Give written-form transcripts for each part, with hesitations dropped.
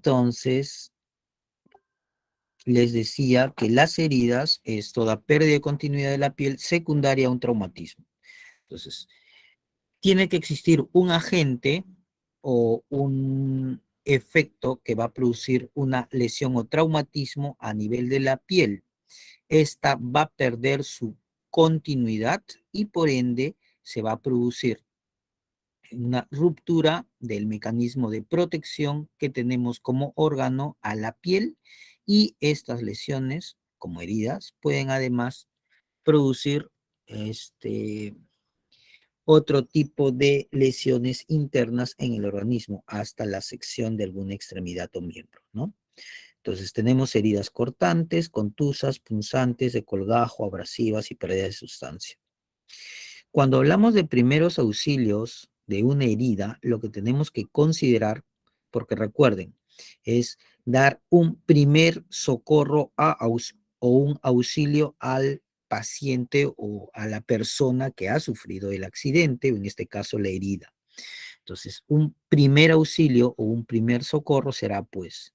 Entonces, les decía que las heridas es toda pérdida de continuidad de la piel secundaria a un traumatismo. Entonces, tiene que existir un agente o un efecto que va a producir una lesión o traumatismo a nivel de la piel. Esta va a perder su continuidad y por ende se va a producir una ruptura del mecanismo de protección que tenemos como órgano a la piel y estas lesiones, como heridas, pueden además producir otro tipo de lesiones internas en el organismo, hasta la sección de alguna extremidad o miembro, ¿no? Entonces tenemos heridas cortantes, contusas, punzantes, de colgajo, abrasivas y pérdida de sustancia. Cuando hablamos de primeros auxilios de una herida, lo que tenemos que considerar, porque recuerden, es dar un primer socorro o un auxilio al paciente o a la persona que ha sufrido el accidente, o en este caso la herida. Entonces, un primer auxilio o un primer socorro será, pues,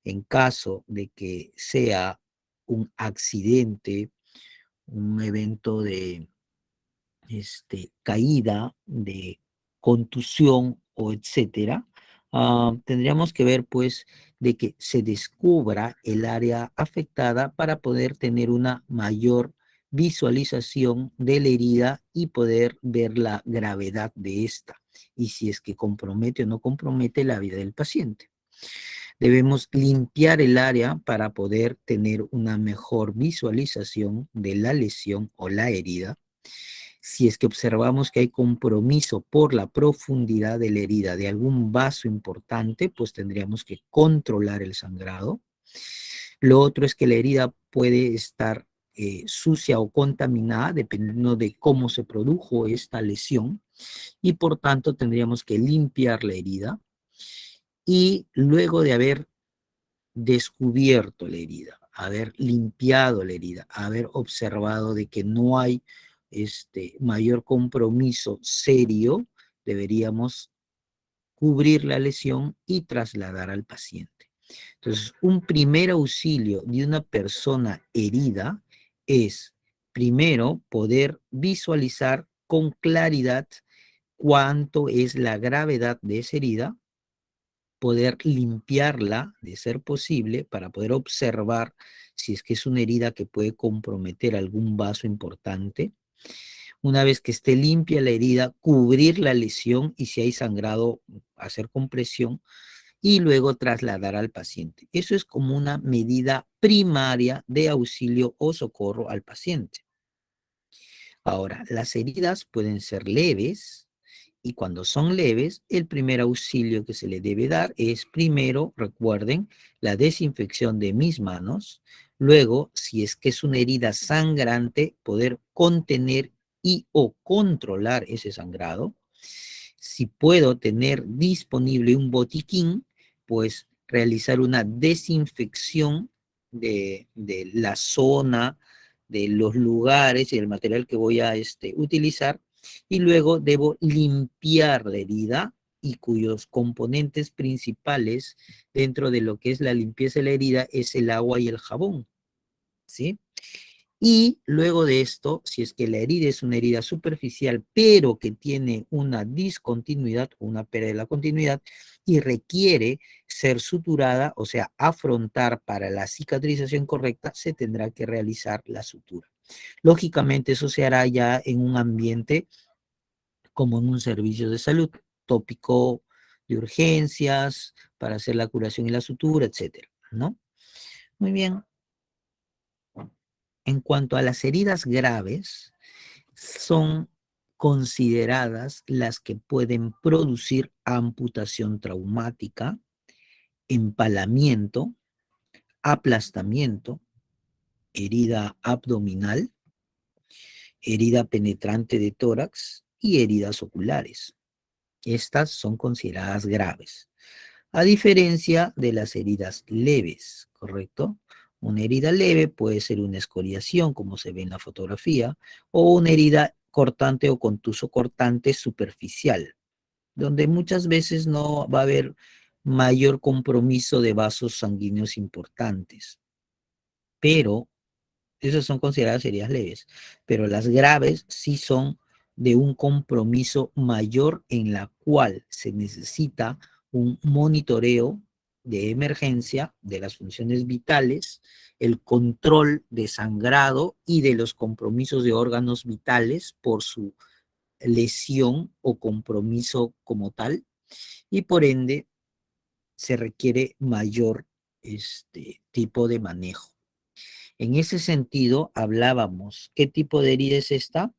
en caso de que sea un accidente, un evento de caída, de contusión o etcétera, tendríamos que ver pues de que se descubra el área afectada para poder tener una mayor visualización de la herida y poder ver la gravedad de esta y si es que compromete o no compromete la vida del paciente. Debemos limpiar el área para poder tener una mejor visualización de la lesión o la herida. Si es que observamos que hay compromiso por la profundidad de la herida de algún vaso importante, pues tendríamos que controlar el sangrado. Lo otro es que la herida puede estar sucia o contaminada, dependiendo de cómo se produjo esta lesión, y por tanto tendríamos que limpiar la herida. Y luego de haber descubierto la herida, haber limpiado la herida, haber observado de que no hay mayor compromiso serio, deberíamos cubrir la lesión y trasladar al paciente. Entonces, un primer auxilio de una persona herida es, primero, poder visualizar con claridad cuánto es la gravedad de esa herida, poder limpiarla, de ser posible, para poder observar si es que es una herida que puede comprometer algún vaso importante. Una vez que esté limpia la herida, cubrir la lesión y si hay sangrado, hacer compresión y luego trasladar al paciente. Eso es como una medida primaria de auxilio o socorro al paciente. Ahora, las heridas pueden ser leves y cuando son leves, el primer auxilio que se le debe dar es primero, recuerden, la desinfección de mis manos. Luego, si es que es una herida sangrante, poder contener y o controlar ese sangrado. Si puedo tener disponible un botiquín, pues realizar una desinfección de la zona, de los lugares y el material que voy a utilizar, y luego debo limpiar la herida y cuyos componentes principales dentro de lo que es la limpieza de la herida es el agua y el jabón, ¿sí? Y luego de esto, si es que la herida es una herida superficial, pero que tiene una discontinuidad o una pérdida de la continuidad y requiere ser suturada, o sea, afrontar para la cicatrización correcta, se tendrá que realizar la sutura. Lógicamente, eso se hará ya en un ambiente como en un servicio de salud, tópico de urgencias, para hacer la curación y la sutura, etcétera, ¿no? Muy bien. En cuanto a las heridas graves, son consideradas las que pueden producir amputación traumática, empalamiento, aplastamiento, herida abdominal, herida penetrante de tórax y heridas oculares. Estas son consideradas graves, a diferencia de las heridas leves, ¿correcto? Una herida leve puede ser una escoriación, como se ve en la fotografía, o una herida cortante o contuso cortante superficial, donde muchas veces no va a haber mayor compromiso de vasos sanguíneos importantes. Pero esas son consideradas heridas leves, pero las graves sí son de un compromiso mayor en la cual se necesita un monitoreo de emergencia de las funciones vitales, el control de sangrado y de los compromisos de órganos vitales por su lesión o compromiso como tal, y por ende se requiere mayor tipo de manejo. En ese sentido, hablábamos, ¿qué tipo de herida es esta,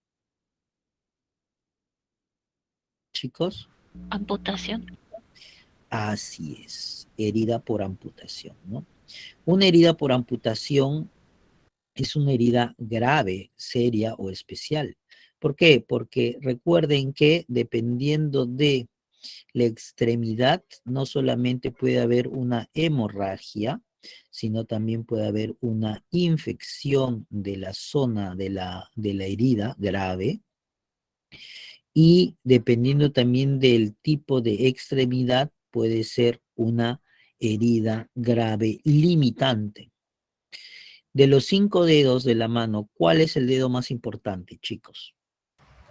chicos? Amputación. Así es, herida por amputación, ¿no? Una herida por amputación es una herida grave, seria o especial. ¿Por qué? Porque recuerden que dependiendo de la extremidad, no solamente puede haber una hemorragia, sino también puede haber una infección de la zona de la herida grave, y dependiendo también del tipo de extremidad, puede ser una herida grave limitante. De los 5 dedos de la mano, ¿cuál es el dedo más importante, chicos?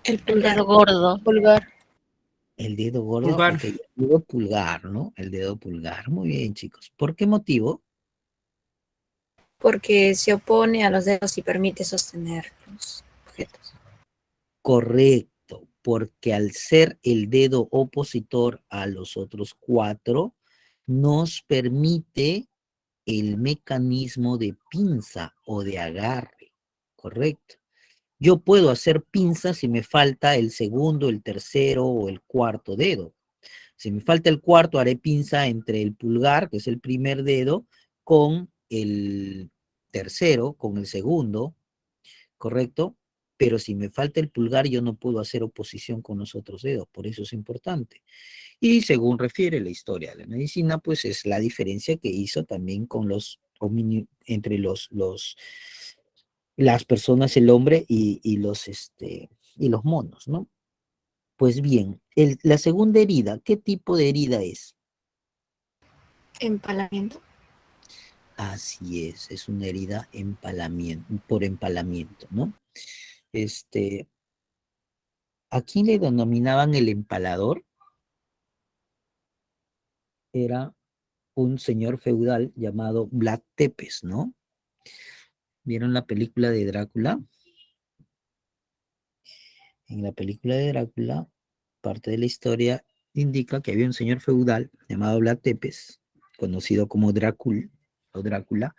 El El pulgar. dedo gordo. Pulgar. El dedo gordo, Pulgar. ok, el dedo pulgar, ¿no? El dedo pulgar, muy bien, chicos. ¿Por qué motivo? Porque se opone a los dedos y permite sostener los objetos. Correcto, porque al ser el dedo opositor a los otros 4, nos permite el mecanismo de pinza o de agarre, correcto. Yo puedo hacer pinza si me falta el segundo, el tercero o el cuarto dedo. Si me falta el cuarto, haré pinza entre el pulgar, que es el primer dedo, con el tercero, con el segundo, ¿correcto? Pero si me falta el pulgar, yo no puedo hacer oposición con los otros dedos, por eso es importante. Y según refiere la historia de la medicina, pues es la diferencia que hizo también con los entre las personas, el hombre y los monos, ¿no? Pues bien, la segunda herida, ¿qué tipo de herida es? Empalamiento. Así es una herida por empalamiento, ¿no? ¿A quién le denominaban el empalador? Era un señor feudal llamado Vlad Tepes, ¿no? ¿Vieron la película de Drácula? En la película de Drácula, parte de la historia indica que había un señor feudal llamado Vlad Tepes, conocido como Drácula, o Drácula,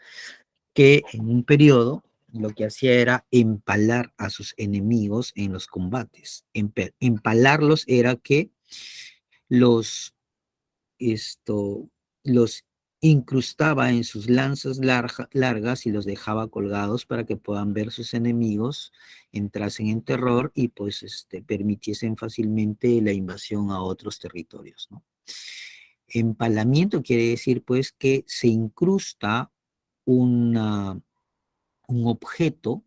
que en un periodo lo que hacía era empalar a sus enemigos en los combates. Empalarlos era que los, esto, los incrustaba en sus lanzas largas y los dejaba colgados para que puedan ver sus enemigos, entrasen en terror y pues permitiesen fácilmente la invasión a otros territorios, ¿no? Empalamiento quiere decir pues que se incrusta un objeto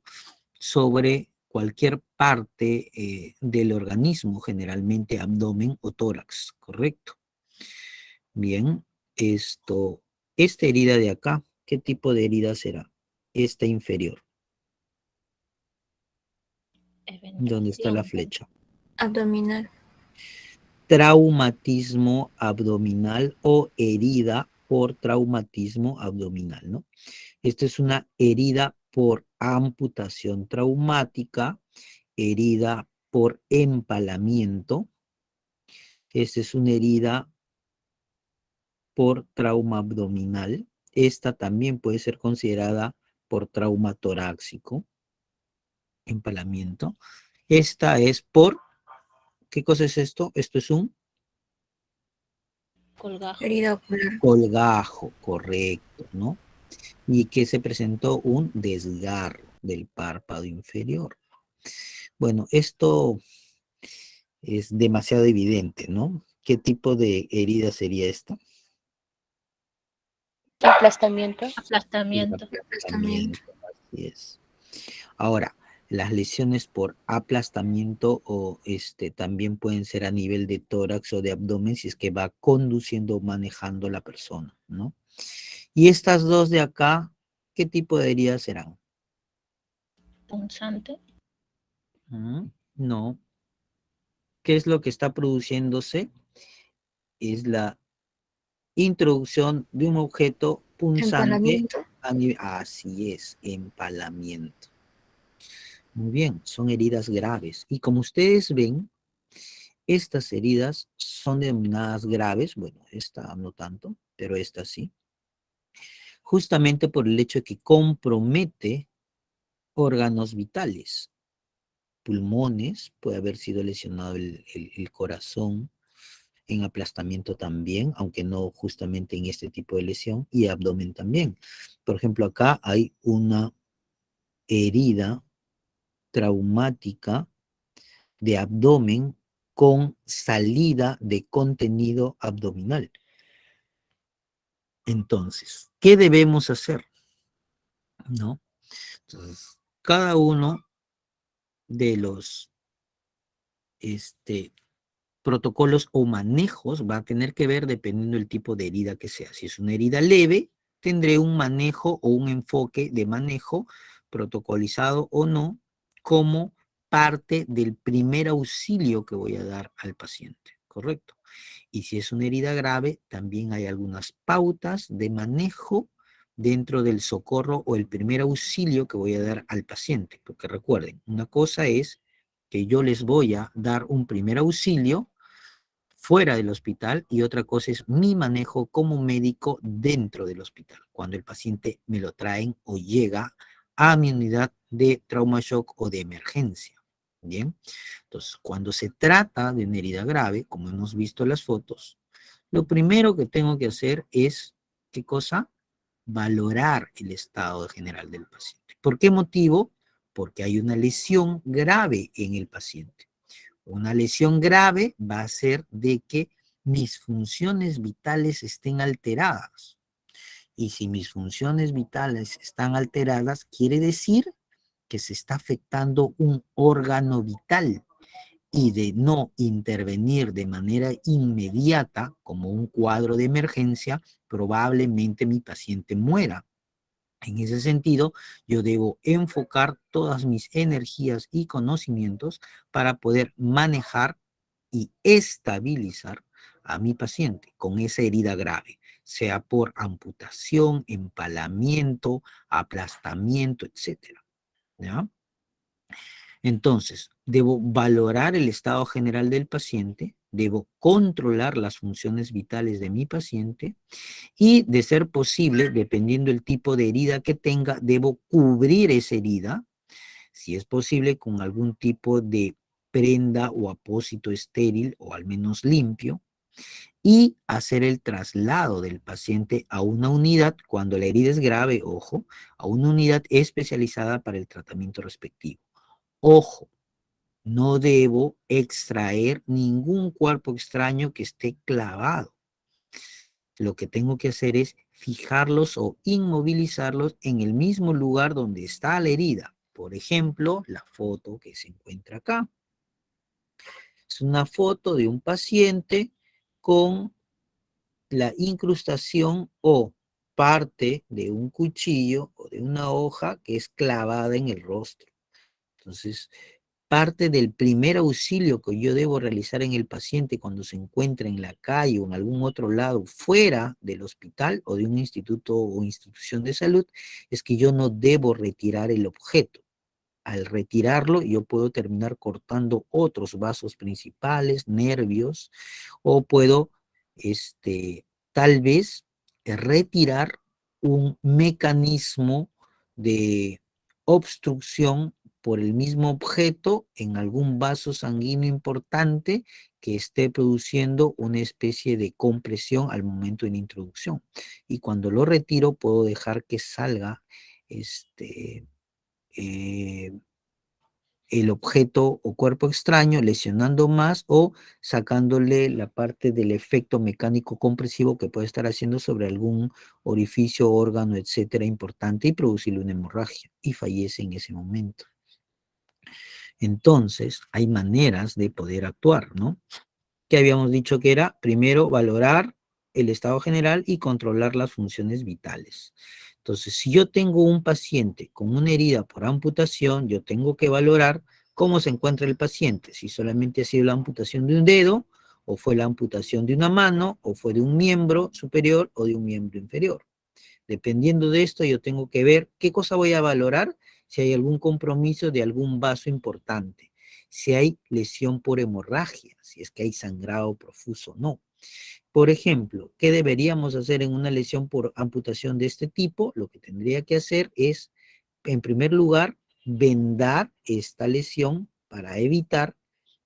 sobre cualquier parte del organismo, generalmente abdomen o tórax, ¿correcto? Bien, esta herida de acá, ¿qué tipo de herida será? Esta inferior, donde está la flecha. Abdominal. Traumatismo abdominal o herida por traumatismo abdominal, ¿no? Esta es una herida por amputación traumática, herida por empalamiento. Esta es una herida por trauma abdominal. Esta también puede ser considerada por trauma torácico, empalamiento. Esta es por, ¿qué cosa es esto? Esto es un Colgajo. Herida ocular. colgajo, correcto, ¿no? Y que se presentó un desgarro del párpado inferior. Bueno, esto es demasiado evidente, ¿no? ¿Qué tipo de herida sería esta? Aplastamiento. Aplastamiento. Aplastamiento. Así es. Ahora, Las lesiones por aplastamiento o también pueden ser a nivel de tórax o de abdomen si es que va conduciendo o manejando la persona, ¿no? Y estas dos de acá, ¿qué tipo de heridas serán? Punzante. No. ¿Qué es lo que está produciéndose? Es la introducción de un objeto punzante Empalamiento. así es, empalamiento. Muy bien, son heridas graves. Y como ustedes ven, estas heridas son denominadas graves. Bueno, esta no tanto, pero esta sí. Justamente por el hecho de que compromete órganos vitales. Pulmones, puede haber sido lesionado el corazón, en aplastamiento también, aunque no justamente en este tipo de lesión, y abdomen también. Por ejemplo, acá hay una herida traumática de abdomen con salida de contenido abdominal. Entonces, ¿qué debemos hacer? ¿No? Entonces, cada uno de los protocolos o manejos va a tener que ver dependiendo del tipo de herida que sea. Si es una herida leve, tendré un manejo o un enfoque de manejo protocolizado o no como parte del primer auxilio que voy a dar al paciente, ¿correcto? Y si es una herida grave, también hay algunas pautas de manejo dentro del socorro o el primer auxilio que voy a dar al paciente. Porque recuerden, una cosa es que yo les voy a dar un primer auxilio fuera del hospital y otra cosa es mi manejo como médico dentro del hospital, cuando el paciente me lo traen o llega a mi unidad de trauma shock o de emergencia. Bien, entonces cuando se trata de una herida grave, como hemos visto en las fotos, lo primero que tengo que hacer es, ¿qué cosa? Valorar el estado general del paciente. ¿Por qué motivo? Porque hay una lesión grave en el paciente. Una lesión grave va a ser de que mis funciones vitales estén alteradas. Y si mis funciones vitales están alteradas, quiere decir que se está afectando un órgano vital y de no intervenir de manera inmediata, como un cuadro de emergencia, probablemente mi paciente muera. En ese sentido, yo debo enfocar todas mis energías y conocimientos para poder manejar y estabilizar a mi paciente con esa herida grave, sea por amputación, empalamiento, aplastamiento, etcétera. ¿Ya? Entonces, debo valorar el estado general del paciente, debo controlar las funciones vitales de mi paciente y, de ser posible, dependiendo del tipo de herida que tenga, debo cubrir esa herida, si es posible, con algún tipo de prenda o apósito estéril o al menos limpio, y hacer el traslado del paciente a una unidad, cuando la herida es grave, ojo, a una unidad especializada para el tratamiento respectivo. Ojo, no debo extraer ningún cuerpo extraño que esté clavado. Lo que tengo que hacer es fijarlos o inmovilizarlos en el mismo lugar donde está la herida. Por ejemplo, la foto que se encuentra acá. Es una foto de un paciente con la incrustación o parte de un cuchillo o de una hoja que es clavada en el rostro. Entonces, parte del primer auxilio que yo debo realizar en el paciente cuando se encuentra en la calle o en algún otro lado fuera del hospital o de un instituto o institución de salud es que yo no debo retirar el objeto. Al retirarlo, yo puedo terminar cortando otros vasos principales, nervios, o puedo, tal vez, retirar un mecanismo de obstrucción por el mismo objeto en algún vaso sanguíneo importante que esté produciendo una especie de compresión al momento de la introducción. Y cuando lo retiro, puedo dejar que salga eh, el objeto o cuerpo extraño, lesionando más o sacándole la parte del efecto mecánico compresivo que puede estar haciendo sobre algún orificio, órgano, etcétera, importante y producirle una hemorragia y fallece en ese momento. Entonces, hay maneras de poder actuar, ¿no? Que habíamos dicho que era, primero, valorar el estado general y controlar las funciones vitales. Entonces, si yo tengo un paciente con una herida por amputación, yo tengo que valorar cómo se encuentra el paciente, si solamente ha sido la amputación de un dedo, o fue la amputación de una mano, o fue de un miembro superior o de un miembro inferior. Dependiendo de esto, yo tengo que ver qué cosa voy a valorar, si hay algún compromiso de algún vaso importante, si hay lesión por hemorragia, si es que hay sangrado profuso o no. Por ejemplo, ¿qué deberíamos hacer en una lesión por amputación de este tipo? Lo que tendría que hacer es, en primer lugar, vendar esta lesión para evitar,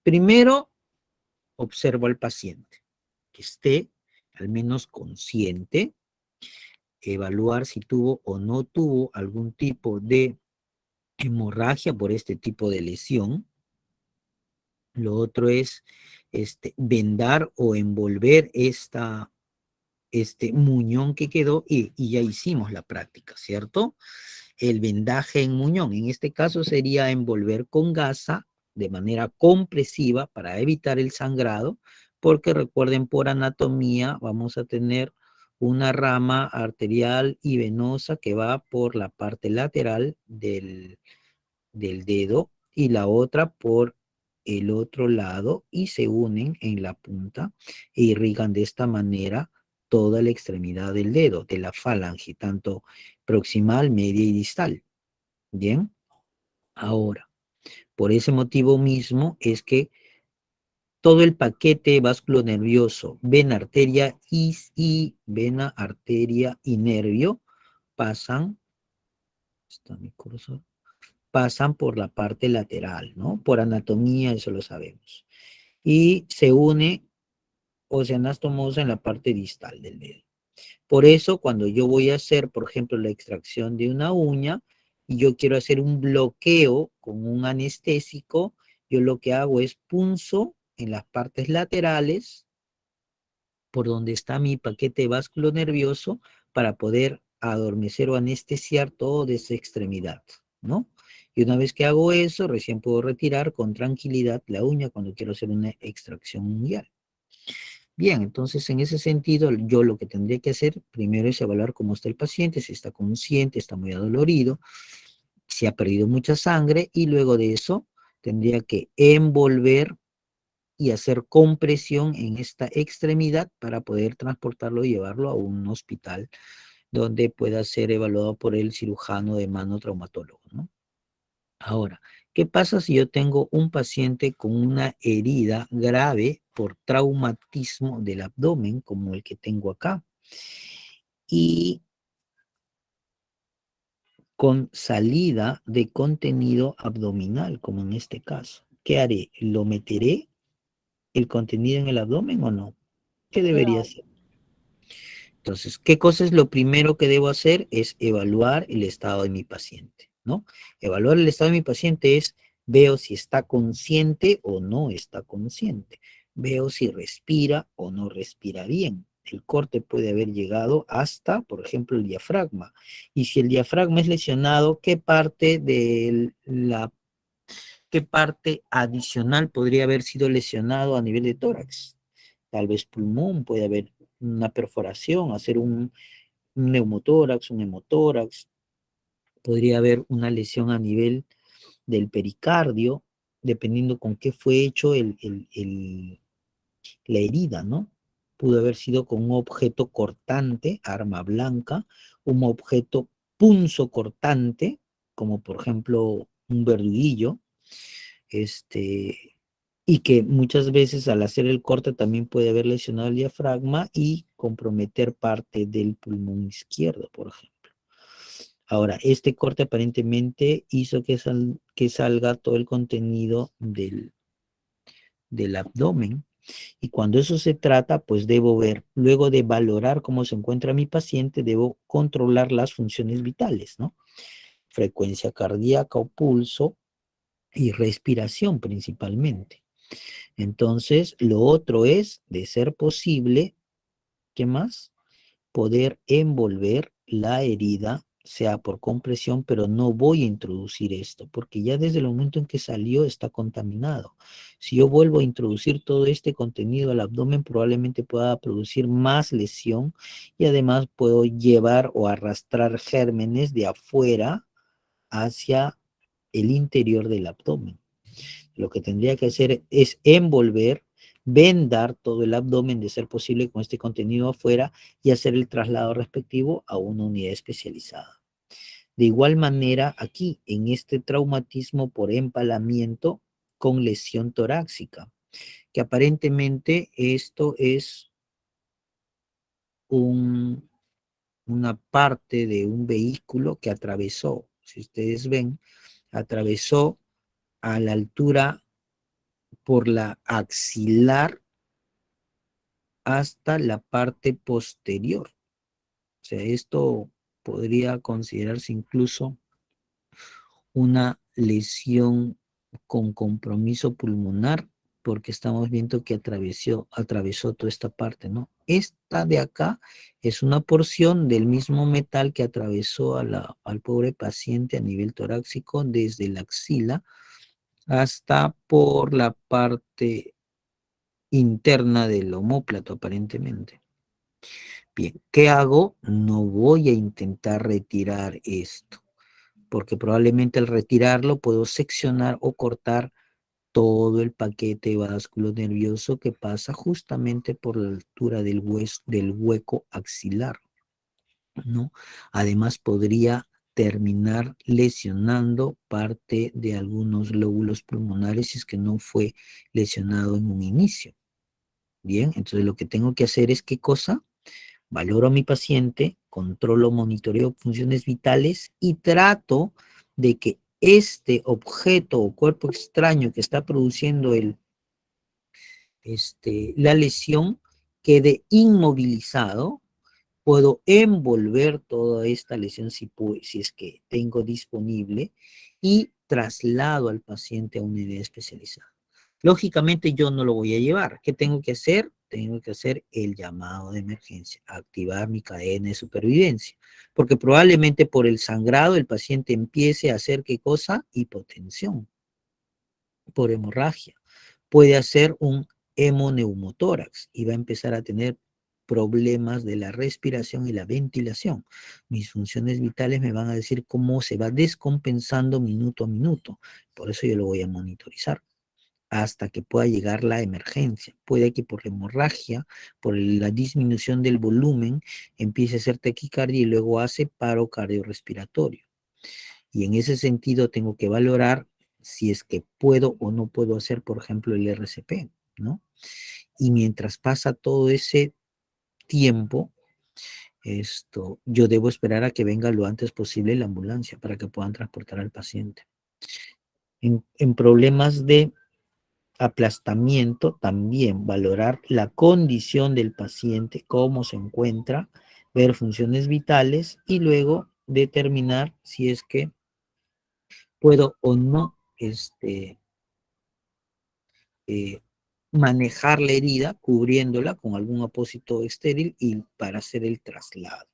primero, observo al paciente, que esté al menos consciente, evaluar si tuvo o no tuvo algún tipo de hemorragia por este tipo de lesión. Lo otro es vendar o envolver este muñón que quedó y ya hicimos la práctica, ¿cierto? El vendaje en muñón, en este caso sería envolver con gasa de manera compresiva para evitar el sangrado, porque recuerden, por anatomía vamos a tener una rama arterial y venosa que va por la parte lateral del dedo y la otra por el otro lado y se unen en la punta e irrigan de esta manera toda la extremidad del dedo, de la falange, tanto proximal, media y distal. Bien, ahora, por ese motivo mismo es que todo el paquete vasculonervioso, vena, arteria vena, arteria y nervio pasan, está mi cursor, pasan por la parte lateral, ¿no? Por anatomía, eso lo sabemos. Y se une o se anastomosa en la parte distal del dedo. Por eso, cuando yo voy a hacer, por ejemplo, la extracción de una uña y yo quiero hacer un bloqueo con un anestésico, yo lo que hago es punzo en las partes laterales por donde está mi paquete vasculonervioso para poder adormecer o anestesiar toda esa extremidad, ¿no? Y una vez que hago eso, recién puedo retirar con tranquilidad la uña cuando quiero hacer una extracción unguial. Bien, entonces en ese sentido, yo lo que tendría que hacer primero es evaluar cómo está el paciente, si está consciente, está muy adolorido, si ha perdido mucha sangre y luego de eso tendría que envolver y hacer compresión en esta extremidad para poder transportarlo y llevarlo a un hospital donde pueda ser evaluado por el cirujano de mano traumatólogo, ¿no? Ahora, ¿qué pasa si yo tengo un paciente con una herida grave por traumatismo del abdomen, como el que tengo acá, y con salida de contenido abdominal, como en este caso? ¿Qué haré? ¿Lo meteré el contenido en el abdomen o no? ¿Qué debería No, hacer? Entonces, ¿qué cosa es lo primero que debo hacer? Es evaluar el estado de mi paciente, ¿no? Evaluar el estado de mi paciente es, veo si está consciente o no está consciente. Veo si respira o no respira bien. El corte puede haber llegado hasta, por ejemplo, el diafragma. Y si el diafragma es lesionado, qué parte adicional podría haber sido lesionado a nivel de tórax? Tal vez pulmón, puede haber una perforación, hacer un neumotórax, un hemotórax, podría haber una lesión a nivel del pericardio, dependiendo con qué fue hecho la herida, ¿no? Pudo haber sido con un objeto cortante, arma blanca, un objeto punzo cortante, como por ejemplo un verduguillo, y que muchas veces al hacer el corte también puede haber lesionado el diafragma y comprometer parte del pulmón izquierdo, por ejemplo. Ahora, este corte aparentemente hizo que salga todo el contenido del abdomen. Y cuando eso se trata, pues debo ver, luego de valorar cómo se encuentra mi paciente, debo controlar las funciones vitales, ¿no? Frecuencia cardíaca o pulso y respiración principalmente. Entonces, lo otro es, de ser posible, ¿qué más? Poder envolver la herida sea por compresión, pero no voy a introducir esto, porque ya desde el momento en que salió está contaminado. Si yo vuelvo a introducir todo este contenido al abdomen, probablemente pueda producir más lesión y además puedo llevar o arrastrar gérmenes de afuera hacia el interior del abdomen. Lo que tendría que hacer es envolver, vendar todo el abdomen de ser posible con este contenido afuera y hacer el traslado respectivo a una unidad especializada. De igual manera, aquí, en este traumatismo por empalamiento con lesión torácica, que aparentemente esto es una parte de un vehículo que atravesó, si ustedes ven, atravesó a la altura por la axilar hasta la parte posterior. O sea, esto podría considerarse incluso una lesión con compromiso pulmonar, porque estamos viendo que atravesó toda esta parte, ¿no? Esta de acá es una porción del mismo metal que atravesó al pobre paciente a nivel torácico desde la axila hasta por la parte interna del omóplato, aparentemente. Bien, ¿qué hago? No voy a intentar retirar esto, porque probablemente al retirarlo puedo seccionar o cortar todo el paquete vascular nervioso que pasa justamente por la altura del hueco axilar, ¿no? Además podría terminar lesionando parte de algunos lóbulos pulmonares si es que no fue lesionado en un inicio. Bien, entonces lo que tengo que hacer es, ¿qué cosa? Valoro a mi paciente, controlo, monitoreo funciones vitales y trato de que este objeto o cuerpo extraño que está produciendo la lesión quede inmovilizado. Puedo envolver toda esta lesión si es que tengo disponible y traslado al paciente a una unidad especializada. Lógicamente yo no lo voy a llevar. ¿Qué tengo que hacer? Tengo que hacer el llamado de emergencia, activar mi cadena de supervivencia, porque probablemente por el sangrado el paciente empiece a hacer ¿qué cosa? Hipotensión por hemorragia. Puede hacer un hemoneumotórax y va a empezar a tener problemas de la respiración y la ventilación. Mis funciones vitales me van a decir cómo se va descompensando minuto a minuto. Por eso yo lo voy a monitorizar hasta que pueda llegar la emergencia. Puede que por hemorragia, por la disminución del volumen, empiece a hacer taquicardia y luego hace paro cardiorrespiratorio. Y en ese sentido tengo que valorar si es que puedo o no puedo hacer, por ejemplo, el RCP, ¿no? Y mientras pasa todo ese tiempo, yo debo esperar a que venga lo antes posible la ambulancia para que puedan transportar al paciente. En problemas de aplastamiento, también valorar la condición del paciente, cómo se encuentra, ver funciones vitales y luego determinar si es que puedo o no manejar la herida cubriéndola con algún apósito estéril y para hacer el traslado.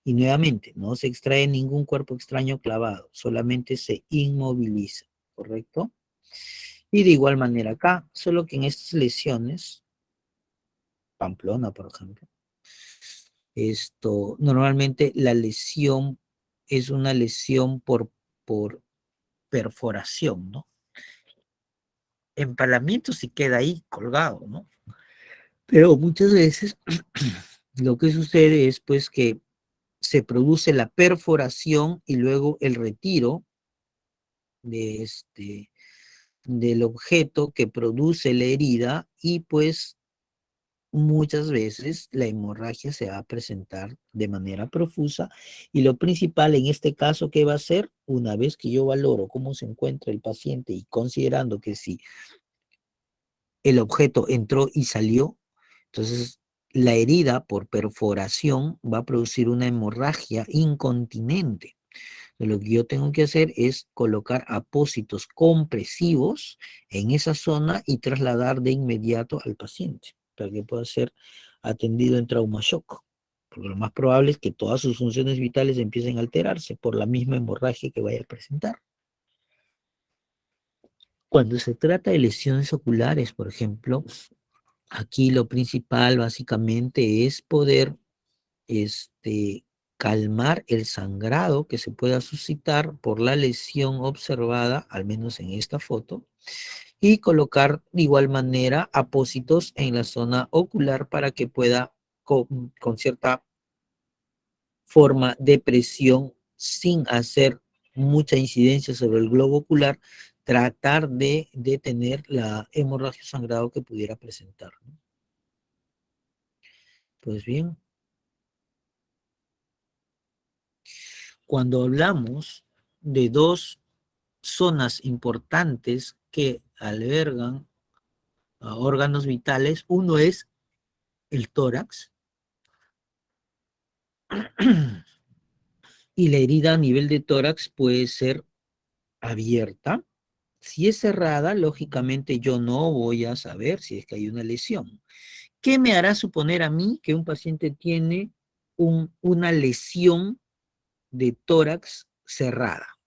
Y nuevamente, no se extrae ningún cuerpo extraño clavado, solamente se inmoviliza, ¿correcto? Y de igual manera acá, solo que en estas lesiones, Pamplona, por ejemplo, normalmente la lesión es una lesión por perforación, ¿no? Empalamiento se queda ahí colgado, ¿no? Pero muchas veces lo que sucede es pues que se produce la perforación y luego el retiro de del objeto que produce la herida y pues muchas veces la hemorragia se va a presentar de manera profusa y lo principal en este caso que va a ser, una vez que yo valoro cómo se encuentra el paciente y considerando que si el objeto entró y salió, entonces la herida por perforación va a producir una hemorragia incontinente. Lo que yo tengo que hacer es colocar apósitos compresivos en esa zona y trasladar de inmediato al paciente para que pueda ser atendido en trauma shock, porque lo más probable es que todas sus funciones vitales empiecen a alterarse por la misma hemorragia que vaya a presentar. Cuando se trata de lesiones oculares, por ejemplo, aquí lo principal básicamente es poder calmar el sangrado que se pueda suscitar por la lesión observada, al menos en esta foto, y colocar de igual manera apósitos en la zona ocular para que pueda, con cierta forma de presión, sin hacer mucha incidencia sobre el globo ocular, tratar de detener la hemorragia o sangrado que pudiera presentar, ¿no? Pues bien, cuando hablamos de dos zonas importantes que albergan órganos vitales, uno es el tórax y la herida a nivel de tórax puede ser abierta. Si es cerrada, lógicamente yo no voy a saber si es que hay una lesión. ¿Qué me hará suponer a mí que un paciente tiene una lesión de tórax cerrada?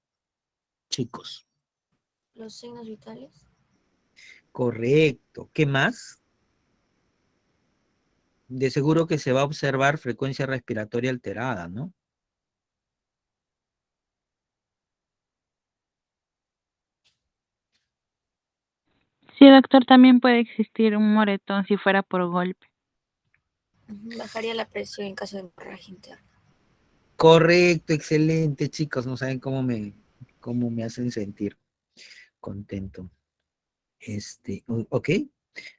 Chicos. Los signos vitales. Correcto. ¿Qué más? De seguro que se va a observar frecuencia respiratoria alterada, ¿no? Sí, doctor, también puede existir un moretón si fuera por golpe. Bajaría la presión en caso de hemorragia interna. Correcto, excelente, chicos. No saben cómo me hacen sentir contento. Ok,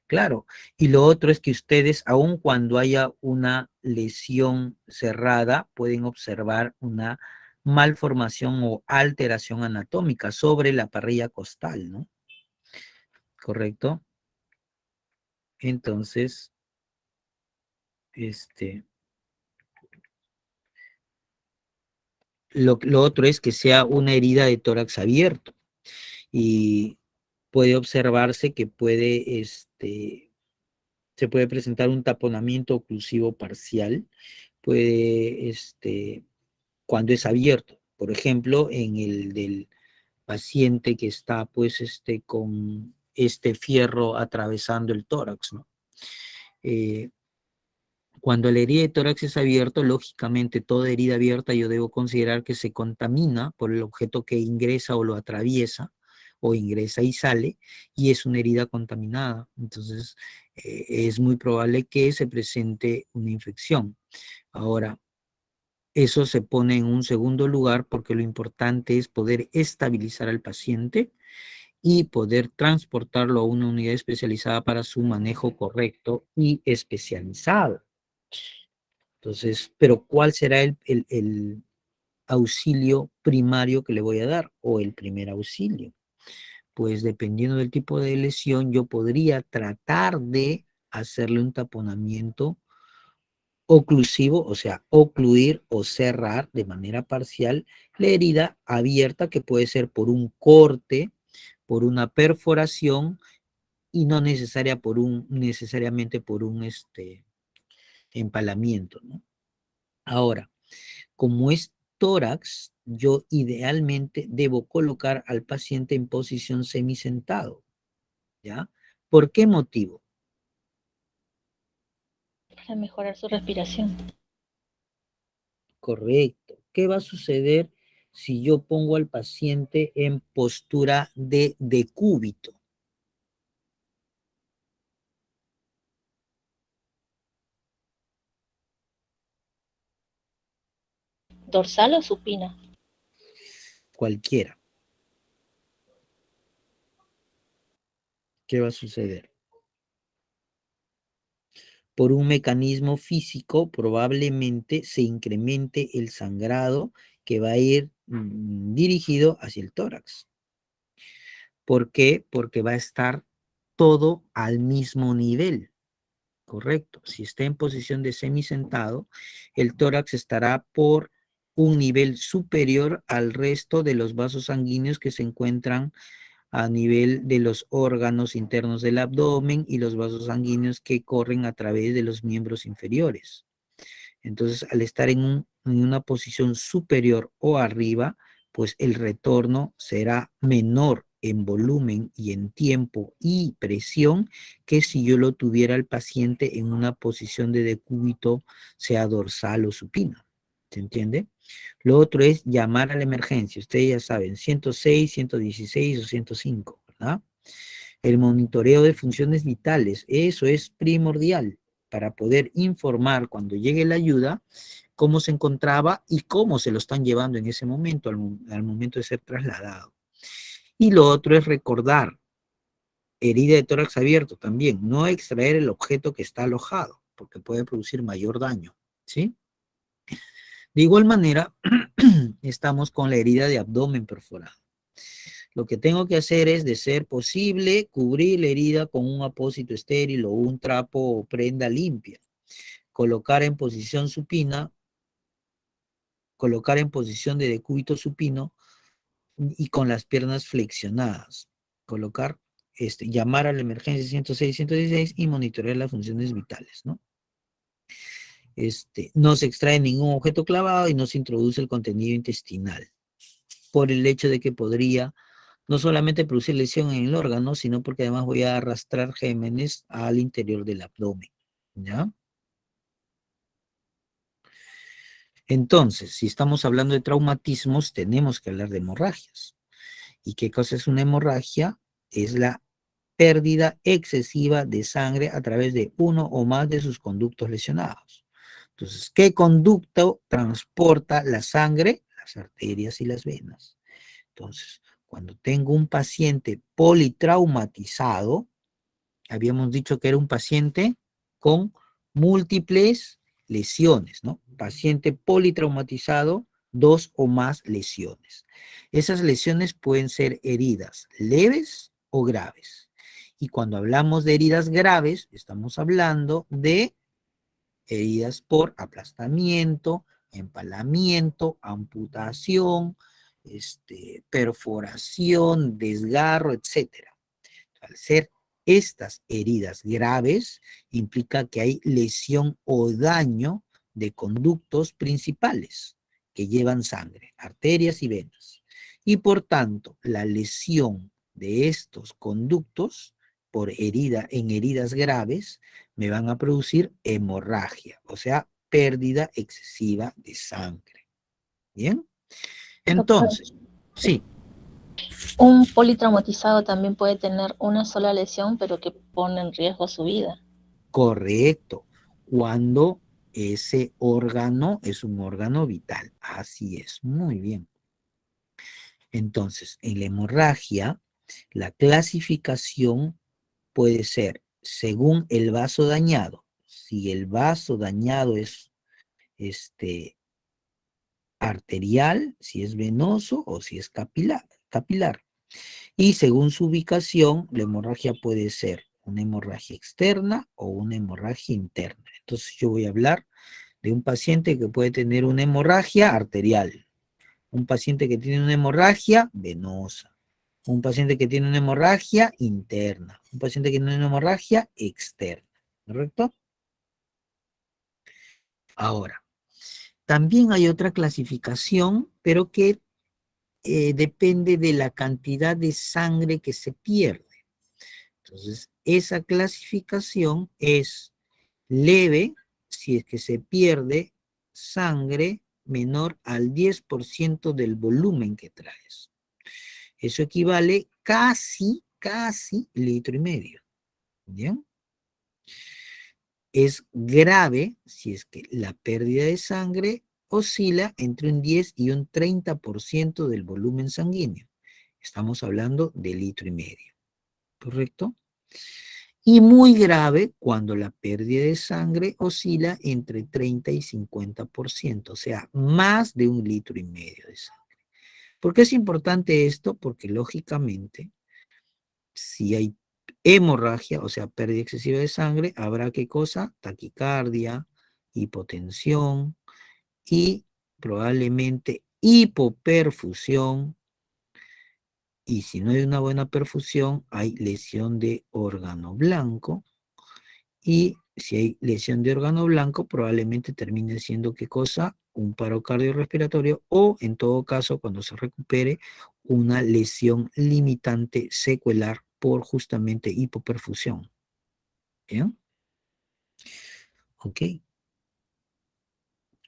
claro. Y lo otro es que ustedes, aun cuando haya una lesión cerrada, pueden observar una malformación o alteración anatómica sobre la parrilla costal, ¿no? Correcto. Entonces, lo otro es que sea una herida de tórax abierto y puede observarse que se puede presentar un taponamiento oclusivo parcial, puede, cuando es abierto, por ejemplo, en el del paciente que está, pues, con este fierro atravesando el tórax, ¿no? Cuando la herida de tórax es abierto, lógicamente toda herida abierta yo debo considerar que se contamina por el objeto que ingresa o lo atraviesa, o ingresa y sale, y es una herida contaminada. Entonces, es muy probable que se presente una infección. Ahora, eso se pone en un segundo lugar porque lo importante es poder estabilizar al paciente y poder transportarlo a una unidad especializada para su manejo correcto y especializado. Entonces, pero ¿cuál será el auxilio primario que le voy a dar o el primer auxilio? Pues dependiendo del tipo de lesión, yo podría tratar de hacerle un taponamiento oclusivo, o sea, ocluir o cerrar de manera parcial la herida abierta que puede ser por un corte, por una perforación y no necesariamente por un empalamiento, ¿no? Ahora, como es tórax, yo idealmente debo colocar al paciente en posición semisentado, ¿ya? ¿Por qué motivo? Para mejorar su respiración. Correcto. ¿Qué va a suceder si yo pongo al paciente en postura de decúbito? ¿Dorsal o supina? Cualquiera. ¿Qué va a suceder? Por un mecanismo físico, probablemente se incremente el sangrado que va a ir dirigido hacia el tórax. ¿Por qué? Porque va a estar todo al mismo nivel. Correcto. Si está en posición de semisentado, el tórax estará por un nivel superior al resto de los vasos sanguíneos que se encuentran a nivel de los órganos internos del abdomen y los vasos sanguíneos que corren a través de los miembros inferiores. Entonces, al estar en una posición superior o arriba, pues el retorno será menor en volumen y en tiempo y presión que si yo lo tuviera al paciente en una posición de decúbito, sea dorsal o supina. ¿Se entiende? Lo otro es llamar a la emergencia. Ustedes ya saben, 106, 116 o 105, ¿verdad? El monitoreo de funciones vitales, eso es primordial para poder informar cuando llegue la ayuda cómo se encontraba y cómo se lo están llevando en ese momento, al momento de ser trasladado. Y lo otro es recordar, herida de tórax abierto también, no extraer el objeto que está alojado, porque puede producir mayor daño, ¿sí? De igual manera, estamos con la herida de abdomen perforado. Lo que tengo que hacer es, de ser posible, cubrir la herida con un apósito estéril o un trapo o prenda limpia. Colocar en posición supina, colocar en posición de decúbito supino y con las piernas flexionadas. Colocar, llamar a la emergencia 106, 116 y monitorear las funciones vitales, ¿no? No se extrae ningún objeto clavado y no se introduce el contenido intestinal, por el hecho de que podría no solamente producir lesión en el órgano, sino porque además voy a arrastrar gémenes al interior del abdomen, ¿ya? Entonces, si estamos hablando de traumatismos, tenemos que hablar de hemorragias. ¿Y qué cosa es una hemorragia? Es la pérdida excesiva de sangre a través de uno o más de sus conductos lesionados. Entonces, ¿qué conducto transporta la sangre? Las arterias y las venas. Entonces, cuando tengo un paciente politraumatizado, habíamos dicho que era un paciente con múltiples lesiones, ¿no? Paciente politraumatizado, 2 o más lesiones. Esas lesiones pueden ser heridas leves o graves. Y cuando hablamos de heridas graves, estamos hablando de heridas por aplastamiento, empalamiento, amputación, perforación, desgarro, etcétera. Al ser estas heridas graves, implica que hay lesión o daño de conductos principales que llevan sangre, arterias y venas. Y por tanto, la lesión de estos conductos por en heridas graves me van a producir hemorragia, o sea, pérdida excesiva de sangre. ¿Bien? Doctor, Entonces, sí. un politraumatizado también puede tener una sola lesión, pero que pone en riesgo su vida. Correcto, cuando ese órgano es un órgano vital. Así es, muy bien. Entonces, en la hemorragia, la clasificación puede ser según el vaso dañado. Si el vaso dañado es arterial, si es venoso o si es capilar. Y según su ubicación, la hemorragia puede ser una hemorragia externa o una hemorragia interna. Entonces yo voy a hablar de un paciente que puede tener una hemorragia arterial, un paciente que tiene una hemorragia venosa, un paciente que tiene una hemorragia interna, un paciente que tiene una hemorragia externa, ¿correcto? Ahora, también hay otra clasificación, pero que depende de la cantidad de sangre que se pierde. Entonces, esa clasificación es leve si es que se pierde sangre menor al 10% del volumen que traes. Eso equivale casi 1,5 litros. ¿Bien? Es grave si es que la pérdida de sangre oscila entre un 10 y un 30% del volumen sanguíneo. Estamos hablando de 1,5 litros. ¿Correcto? Y muy grave cuando la pérdida de sangre oscila entre 30 y 50%, o sea, más de 1,5 litros de sangre. ¿Por qué es importante esto? Porque lógicamente, si hay hemorragia, o sea, pérdida excesiva de sangre, habrá qué cosa? Taquicardia, hipotensión y probablemente hipoperfusión. Y si no hay una buena perfusión, hay lesión de órgano blanco y Si hay lesión de órgano blanco, probablemente termine siendo, ¿qué cosa? Un paro cardiorrespiratorio o, en todo caso, cuando se recupere, una lesión limitante secuelar por justamente hipoperfusión. ¿Bien? Ok.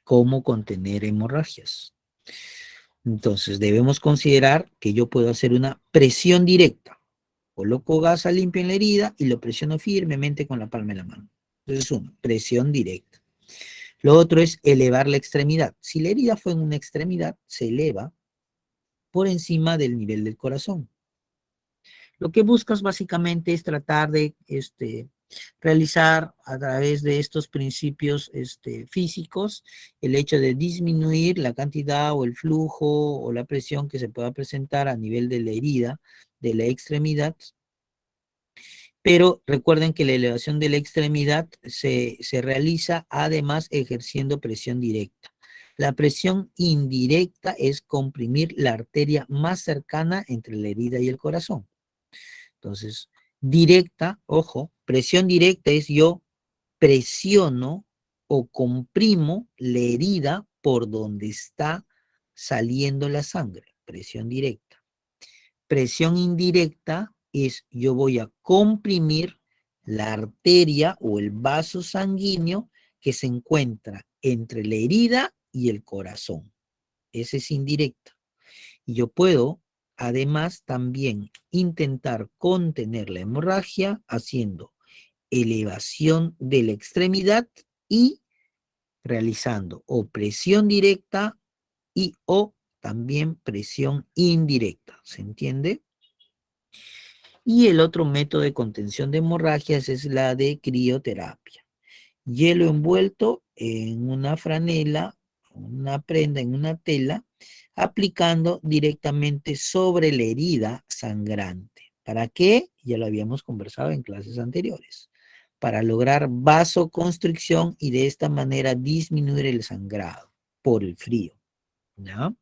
¿Cómo contener hemorragias? Entonces, debemos considerar que yo puedo hacer una presión directa. Coloco gasa limpia en la herida y lo presiono firmemente con la palma de la mano. Entonces, una presión directa. Lo otro es elevar la extremidad. Si la herida fue en una extremidad, se eleva por encima del nivel del corazón. Lo que buscas básicamente es tratar de realizar a través de estos principios físicos el hecho de disminuir la cantidad o el flujo o la presión que se pueda presentar a nivel de la herida, de la extremidad. Pero recuerden que la elevación de la extremidad se realiza además ejerciendo presión directa. La presión indirecta es comprimir la arteria más cercana entre la herida y el corazón. Entonces, directa, ojo, presión directa es yo presiono o comprimo la herida por donde está saliendo la sangre. Presión directa. Presión indirecta es yo voy a comprimir la arteria o el vaso sanguíneo que se encuentra entre la herida y el corazón. Ese es indirecta. Y yo puedo, además, también intentar contener la hemorragia haciendo elevación de la extremidad y realizando o presión directa y o también presión indirecta. ¿Se entiende? Y el otro método de contención de hemorragias es la de crioterapia. Hielo envuelto en una franela, una prenda, en una tela, aplicando directamente sobre la herida sangrante. ¿Para qué? Ya lo habíamos conversado en clases anteriores. Para lograr vasoconstricción y de esta manera disminuir el sangrado por el frío. ¿Ya?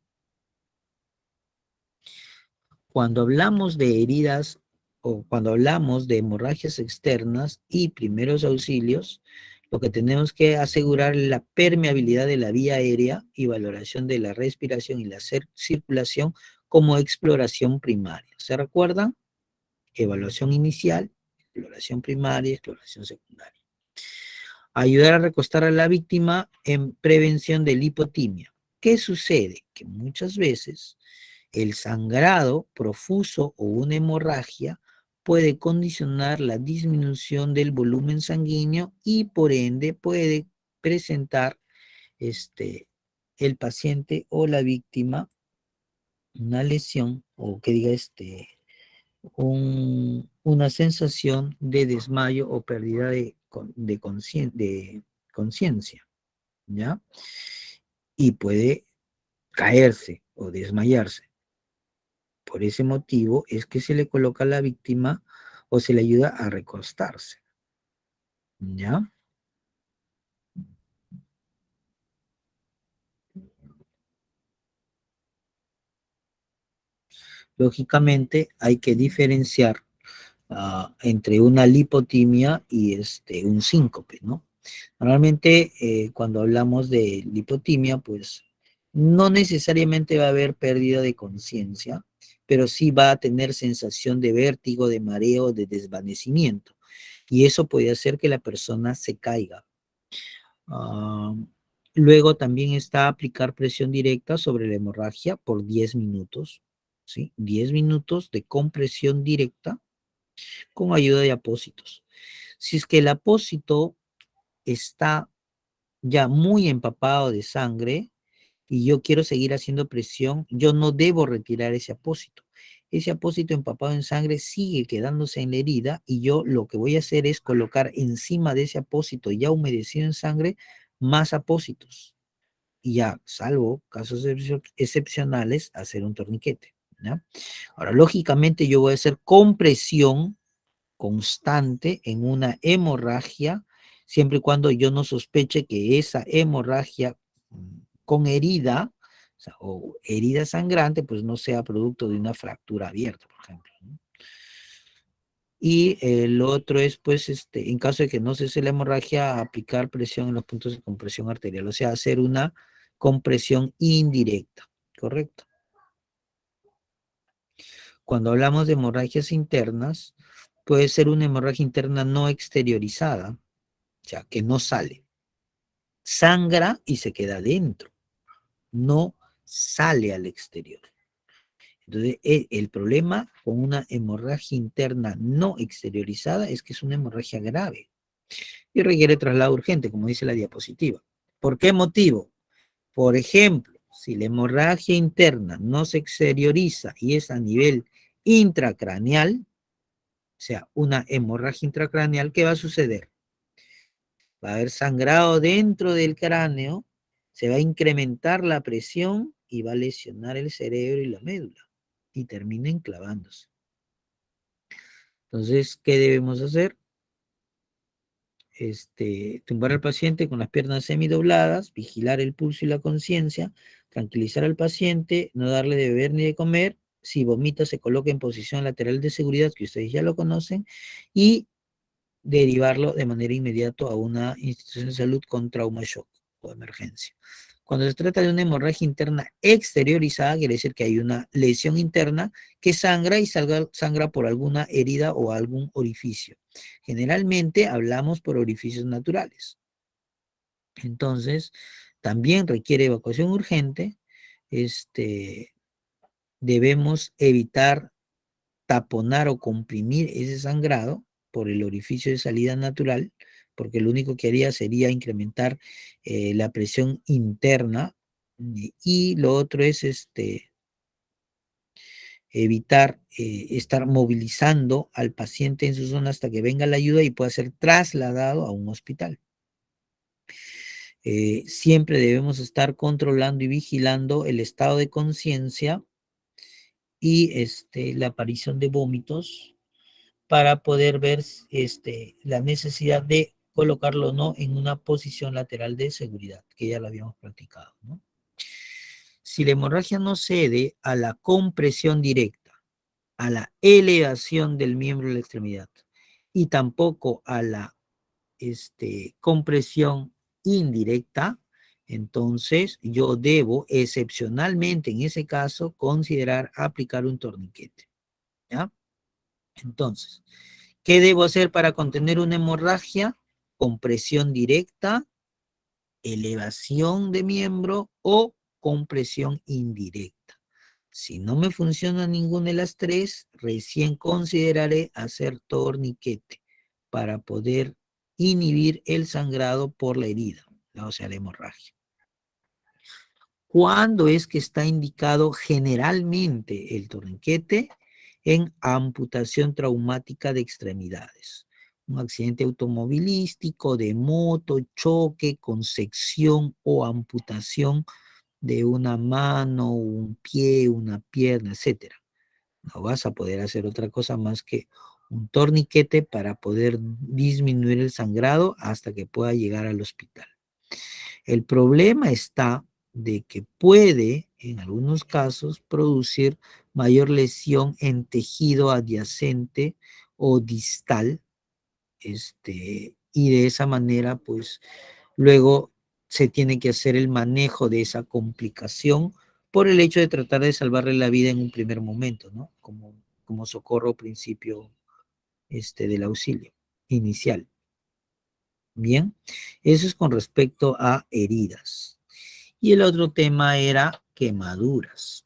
Cuando hablamos de heridas o cuando hablamos de hemorragias externas y primeros auxilios, lo que tenemos que asegurar es la permeabilidad de la vía aérea y valoración de la respiración y la circulación como exploración primaria. ¿Se recuerdan? Evaluación inicial, exploración primaria, exploración secundaria. Ayudar a recostar a la víctima en prevención de lipotimia. ¿Qué sucede? Que muchas veces el sangrado profuso o una hemorragia puede condicionar la disminución del volumen sanguíneo y por ende puede presentar el paciente o la víctima una lesión o que diga una sensación de desmayo o pérdida de conciencia, ¿ya? Y puede caerse o desmayarse. Por ese motivo es que se le coloca a la víctima o se le ayuda a recostarse, ¿ya? Lógicamente hay que diferenciar entre una lipotimia y un síncope, ¿no? Normalmente cuando hablamos de lipotimia, pues no necesariamente va a haber pérdida de conciencia, pero sí va a tener sensación de vértigo, de mareo, de desvanecimiento. Y eso puede hacer que la persona se caiga. Luego también está aplicar presión directa sobre la hemorragia por 10 minutos, ¿sí? 10 minutos de compresión directa con ayuda de apósitos. Si es que el apósito está ya muy empapado de sangre y yo quiero seguir haciendo presión, yo no debo retirar ese apósito. Ese apósito empapado en sangre sigue quedándose en la herida y yo lo que voy a hacer es colocar encima de ese apósito ya humedecido en sangre más apósitos. Y ya, salvo casos excepcionales, hacer un torniquete, ¿ya? Ahora, lógicamente yo voy a hacer compresión constante en una hemorragia, siempre y cuando yo no sospeche que esa hemorragia con herida, o sea, o herida sangrante, pues no sea producto de una fractura abierta, por ejemplo, ¿no? Y lo otro es, pues, en caso de que no cese la hemorragia, aplicar presión en los puntos de compresión arterial, o sea, hacer una compresión indirecta, ¿correcto? Cuando hablamos de hemorragias internas, puede ser una hemorragia interna no exteriorizada, o sea, que no sale. Sangra y se queda dentro, no sale al exterior. Entonces, el problema con una hemorragia interna no exteriorizada es que es una hemorragia grave y requiere traslado urgente, como dice la diapositiva. ¿Por qué motivo? Por ejemplo, si la hemorragia interna no se exterioriza y es a nivel intracraneal, o sea, una hemorragia intracraneal, ¿qué va a suceder? Va a haber sangrado dentro del cráneo, se va a incrementar la presión y va a lesionar el cerebro y la médula y termina enclavándose. Entonces, ¿qué debemos hacer? Tumbar al paciente con las piernas semidobladas, vigilar el pulso y la conciencia, tranquilizar al paciente, no darle de beber ni de comer. Si vomita, se coloca en posición lateral de seguridad, que ustedes ya lo conocen, y derivarlo de manera inmediata a una institución de salud con trauma shock o emergencia. Cuando se trata de una hemorragia interna exteriorizada, quiere decir que hay una lesión interna que sangra y sangra por alguna herida o algún orificio. Generalmente hablamos por orificios naturales. Entonces, también requiere evacuación urgente. Debemos evitar taponar o comprimir ese sangrado por el orificio de salida natural, porque lo único que haría sería incrementar la presión interna. Y lo otro es evitar estar movilizando al paciente en su zona hasta que venga la ayuda y pueda ser trasladado a un hospital. Siempre debemos estar controlando y vigilando el estado de conciencia y la aparición de vómitos para poder ver la necesidad de colocarlo o no en una posición lateral de seguridad, que ya lo habíamos practicado, ¿no? Si la hemorragia no cede a la compresión directa, a la elevación del miembro de la extremidad y tampoco a la compresión indirecta, entonces yo debo excepcionalmente en ese caso considerar aplicar un torniquete, ¿ya? Entonces, ¿qué debo hacer para contener una hemorragia? Compresión directa, elevación de miembro o compresión indirecta. Si no me funciona ninguna de las tres, recién consideraré hacer torniquete para poder inhibir el sangrado por la herida, o sea, la hemorragia. ¿Cuándo es que está indicado generalmente el torniquete? En amputación traumática de extremidades. Un accidente automovilístico, de moto, choque con sección o amputación de una mano, un pie, una pierna, etc. No vas a poder hacer otra cosa más que un torniquete para poder disminuir el sangrado hasta que pueda llegar al hospital. El problema está de que puede, en algunos casos, producir mayor lesión en tejido adyacente o distal, y de esa manera, pues, luego se tiene que hacer el manejo de esa complicación por el hecho de tratar de salvarle la vida en un primer momento, ¿no? Como socorro principio, del auxilio inicial. Bien, eso es con respecto a heridas. Y el otro tema era quemaduras.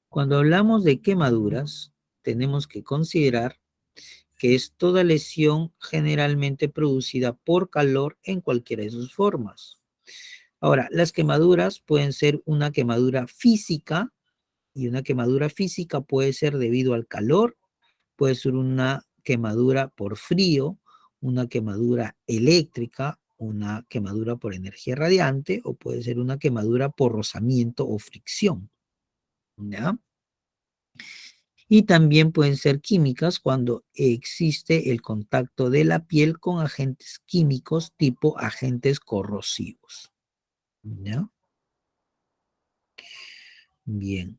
Cuando hablamos de quemaduras, tenemos que considerar que es toda lesión generalmente producida por calor en cualquiera de sus formas. Ahora, las quemaduras pueden ser una quemadura física, y una quemadura física puede ser debido al calor, puede ser una quemadura por frío, una quemadura eléctrica, una quemadura por energía radiante, o puede ser una quemadura por rozamiento o fricción, ¿ya? Y también pueden ser químicas cuando existe el contacto de la piel con agentes químicos tipo agentes corrosivos, ¿ya? Bien,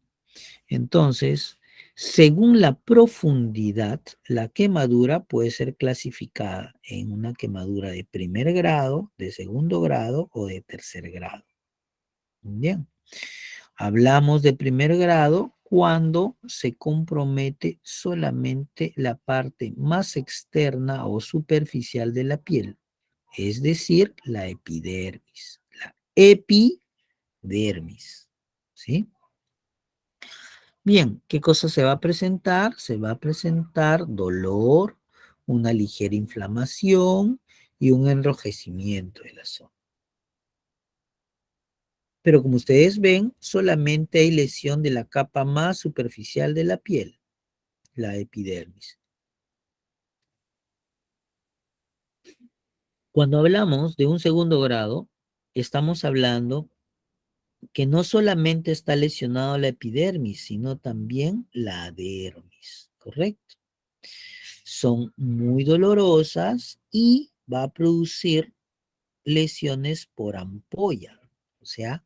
entonces Según la profundidad, la quemadura puede ser clasificada en una quemadura de primer grado, de segundo grado o de tercer grado. Bien. Hablamos de primer grado cuando se compromete solamente la parte más externa o superficial de la piel, es decir, la epidermis. La epidermis, ¿sí? Bien, ¿qué cosa se va a presentar? Se va a presentar dolor, una ligera inflamación y un enrojecimiento de la zona. Pero como ustedes ven, solamente hay lesión de la capa más superficial de la piel, la epidermis. Cuando hablamos de un segundo grado, estamos hablando que no solamente está lesionado la epidermis, sino también la dermis, ¿correcto? Son muy dolorosas y va a producir lesiones por ampolla, o sea,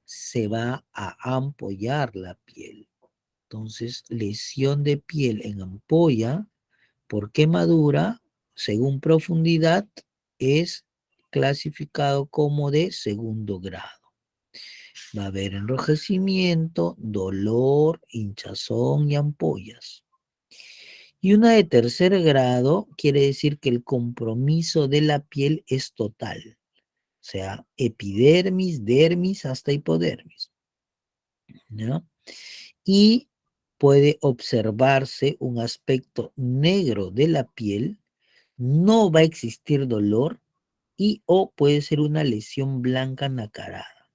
se va a ampollar la piel. Entonces, lesión de piel en ampolla por quemadura, según profundidad, es clasificado como de segundo grado. Va a haber enrojecimiento, dolor, hinchazón y ampollas. Y una de tercer grado quiere decir que el compromiso de la piel es total. O sea, epidermis, dermis hasta hipodermis. ¿No? Y puede observarse un aspecto negro de la piel, no va a existir dolor y o puede ser una lesión blanca nacarada.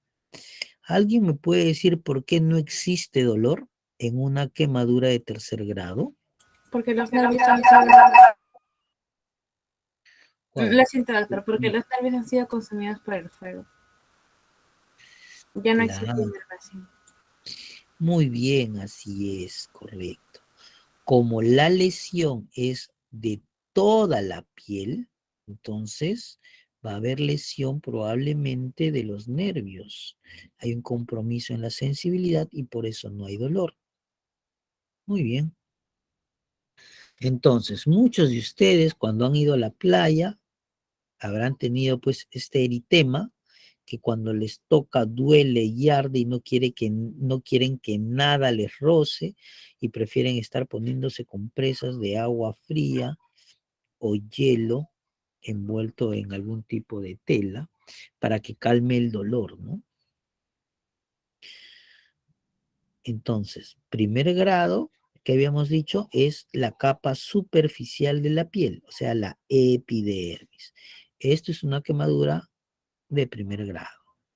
¿Alguien me puede decir por qué no existe dolor en una quemadura de tercer grado? Porque los nervios han ¿Cuál? siento, doctor, porque los nervios han sido consumidos por el fuego. Ya no existe Claro. inervación. Muy bien, así es, correcto. Como la lesión es de toda la piel, entonces va a haber lesión probablemente de los nervios. Hay un compromiso en la sensibilidad y por eso no hay dolor. Muy bien. Entonces, muchos de ustedes cuando han ido a la playa habrán tenido pues este eritema que cuando les toca duele y arde y no quieren que nada les roce y prefieren estar poniéndose compresas de agua fría o hielo envuelto en algún tipo de tela para que calme el dolor, ¿no? Entonces, primer grado, que habíamos dicho, es la capa superficial de la piel, o sea, la epidermis. Esto es una quemadura de primer grado.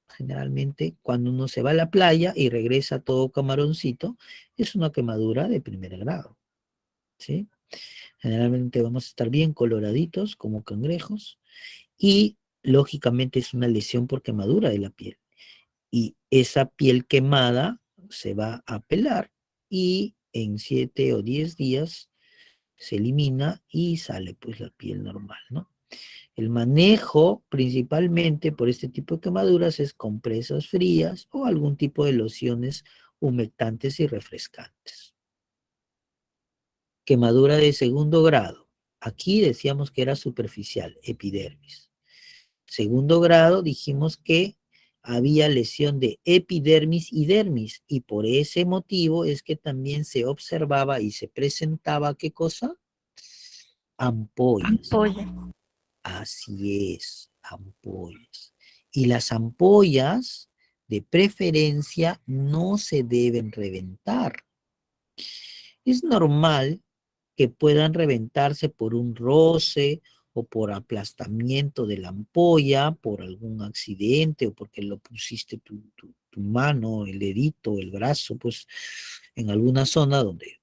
Generalmente, cuando uno se va a la playa y regresa todo camaroncito, es una quemadura de primer grado, ¿sí? Generalmente vamos a estar bien coloraditos como cangrejos y lógicamente es una lesión por quemadura de la piel. Y esa piel quemada se va a pelar y en 7 o 10 días se elimina y sale pues la piel normal, ¿no? El manejo principalmente por este tipo de quemaduras es compresas frías o algún tipo de lociones humectantes y refrescantes. Quemadura de segundo grado. Aquí decíamos que era superficial, epidermis. Segundo grado dijimos que había lesión de epidermis y dermis y por ese motivo es que también se observaba y se presentaba, ¿qué cosa? Ampollas. Ampolla. Así es, ampollas. Y las ampollas, de preferencia, no se deben reventar. Es normal que puedan reventarse por un roce o por aplastamiento de la ampolla, por algún accidente o porque lo pusiste tu mano, el dedito, el brazo, pues en alguna zona donde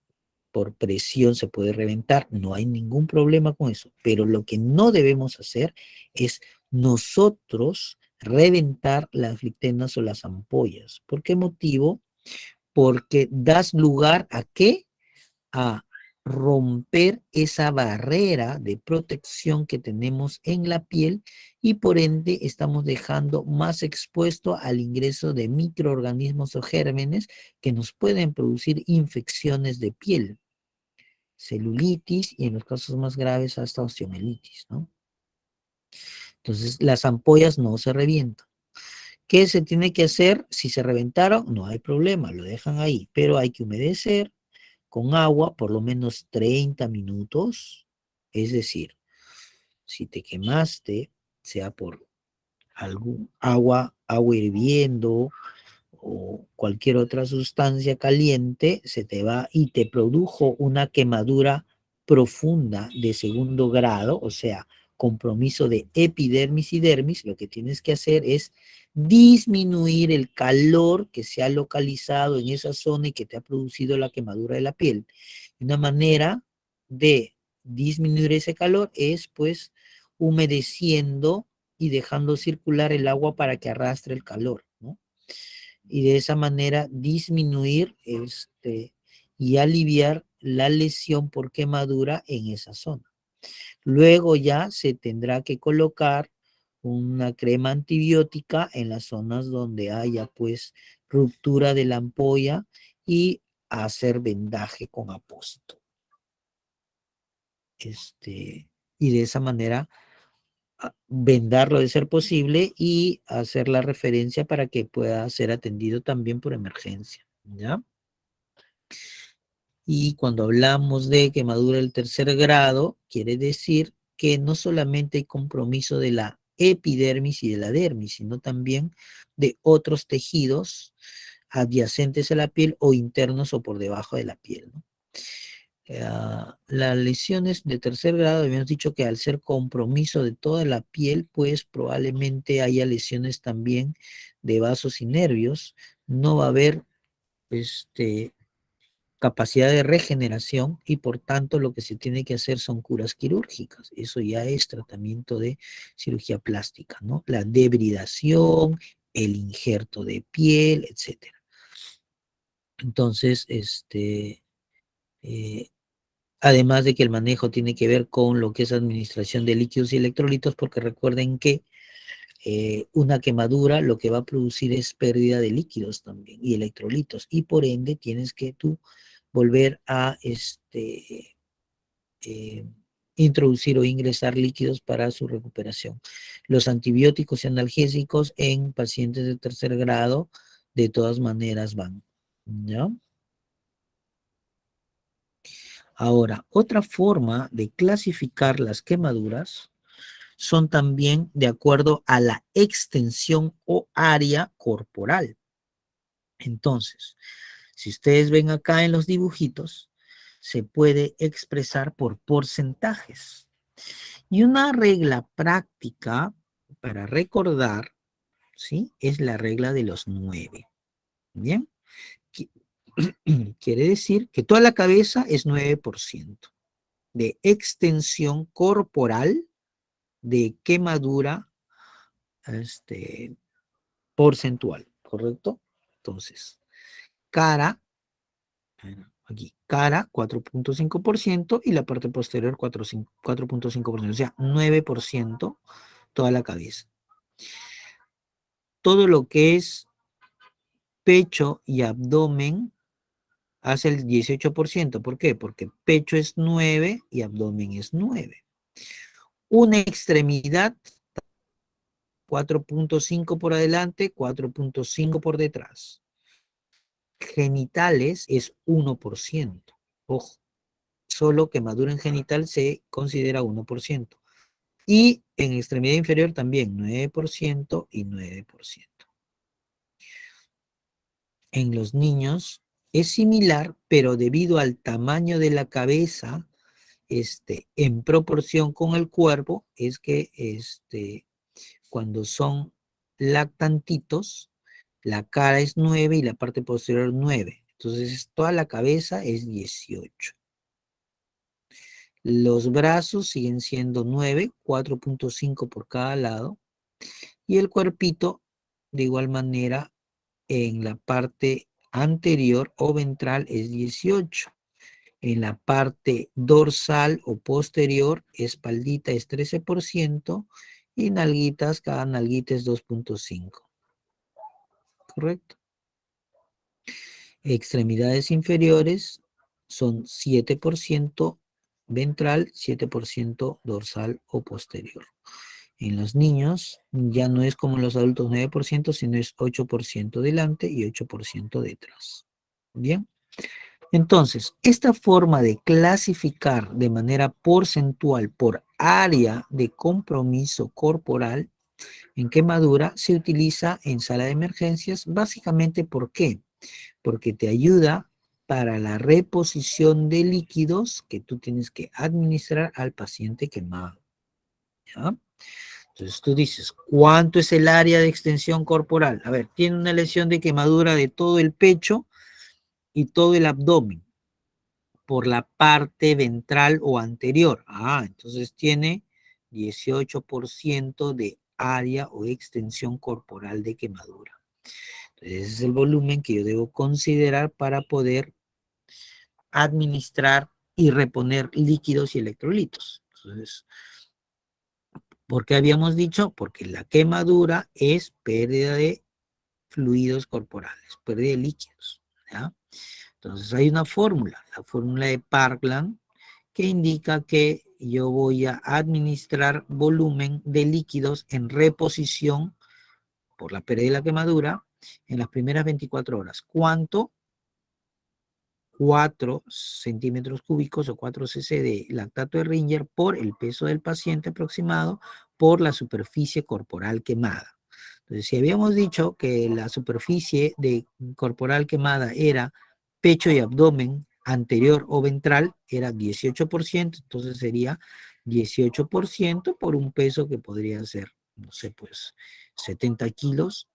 por presión se puede reventar, no hay ningún problema con eso, pero lo que no debemos hacer es nosotros reventar las lictenas o las ampollas. ¿Por qué motivo? Porque das lugar a qué? A romper esa barrera de protección que tenemos en la piel y por ende estamos dejando más expuesto al ingreso de microorganismos o gérmenes que nos pueden producir infecciones de piel, celulitis y en los casos más graves hasta osteomielitis, ¿no? Entonces las ampollas no se revientan. ¿Qué se tiene que hacer? Si se reventaron, no hay problema, lo dejan ahí, pero hay que humedecer con agua por lo menos 30 minutos. Es decir, si te quemaste, sea por algún agua hirviendo o cualquier otra sustancia caliente, se te va y te produjo una quemadura profunda de segundo grado, o sea, compromiso de epidermis y dermis, lo que tienes que hacer es disminuir el calor que se ha localizado en esa zona y que te ha producido la quemadura de la piel. Una manera de disminuir ese calor es pues humedeciendo y dejando circular el agua para que arrastre el calor, ¿no? Y de esa manera disminuir y aliviar la lesión por quemadura en esa zona. Luego ya se tendrá que colocar una crema antibiótica en las zonas donde haya pues ruptura de la ampolla y hacer vendaje con apósito. Y de esa manera vendarlo de ser posible y hacer la referencia para que pueda ser atendido también por emergencia, ¿ya? Y cuando hablamos de quemadura del tercer grado, quiere decir que no solamente hay compromiso de la epidermis y de la dermis, sino también de otros tejidos adyacentes a la piel o internos o por debajo de la piel, ¿no? Las lesiones de tercer grado, habíamos dicho que al ser compromiso de toda la piel, pues probablemente haya lesiones también de vasos y nervios. No va a haber capacidad de regeneración y por tanto lo que se tiene que hacer son curas quirúrgicas. Eso ya es tratamiento de cirugía plástica, ¿no? La debridación, el injerto de piel, etc. Entonces, además de que el manejo tiene que ver con lo que es administración de líquidos y electrolitos, porque recuerden que una quemadura lo que va a producir es pérdida de líquidos también y electrolitos, y por ende tienes que tú volver a introducir o ingresar líquidos para su recuperación. Los antibióticos y analgésicos en pacientes de tercer grado de todas maneras van, ¿ya? Ahora, otra forma de clasificar las quemaduras son también de acuerdo a la extensión o área corporal. Entonces, si ustedes ven acá en los dibujitos, se puede expresar por porcentajes. Y una regla práctica para recordar, ¿sí? Es la regla de los 9. ¿Bien? Quiere decir que toda la cabeza es 9% de extensión corporal de quemadura porcentual, ¿correcto? Entonces, cara, aquí, cara 4.5% y la parte posterior 4.5%, o sea, 9% toda la cabeza. Todo lo que es pecho y abdomen hace el 18%. ¿Por qué? Porque pecho es 9 y abdomen es 9. Una extremidad, 4.5 por adelante, 4.5 por detrás. Genitales es 1%. Ojo, solo quemadura en genital se considera 1%. Y en extremidad inferior también 9% y 9%. En los niños es similar, pero debido al tamaño de la cabeza, en proporción con el cuerpo, es que cuando son lactantitos, la cara es 9 y la parte posterior 9. Entonces, toda la cabeza es 18. Los brazos siguen siendo 9, 4.5 por cada lado. Y el cuerpito, de igual manera, en la parte anterior o ventral es 18. En la parte dorsal o posterior, espaldita es 13% y nalguitas, cada nalguita es 2.5. ¿Correcto? Extremidades inferiores son 7% ventral, 7% dorsal o posterior. En los niños ya no es como en los adultos 9%, sino es 8% delante y 8% detrás. Bien. Entonces, esta forma de clasificar de manera porcentual por área de compromiso corporal en quemadura se utiliza en sala de emergencias básicamente ¿por qué? Porque te ayuda para la reposición de líquidos que tú tienes que administrar al paciente quemado. ¿Ya? Entonces tú dices, ¿cuánto es el área de extensión corporal? A ver, tiene una lesión de quemadura de todo el pecho y todo el abdomen por la parte ventral o anterior. Entonces tiene 18% de área o extensión corporal de quemadura. Entonces ese es el volumen que yo debo considerar para poder administrar y reponer líquidos y electrolitos. Entonces, ¿por qué habíamos dicho? Porque la quemadura es pérdida de fluidos corporales, pérdida de líquidos. ¿Ya? Entonces hay una fórmula, la fórmula de Parkland, que indica que yo voy a administrar volumen de líquidos en reposición por la pérdida de la quemadura en las primeras 24 horas. ¿Cuánto? 4 centímetros cúbicos o 4 cc de lactato de Ringer por el peso del paciente aproximado por la superficie corporal quemada. Entonces, si habíamos dicho que la superficie corporal quemada era pecho y abdomen anterior o ventral, era 18%, entonces sería 18% por un peso que podría ser, no sé, pues 70 kilos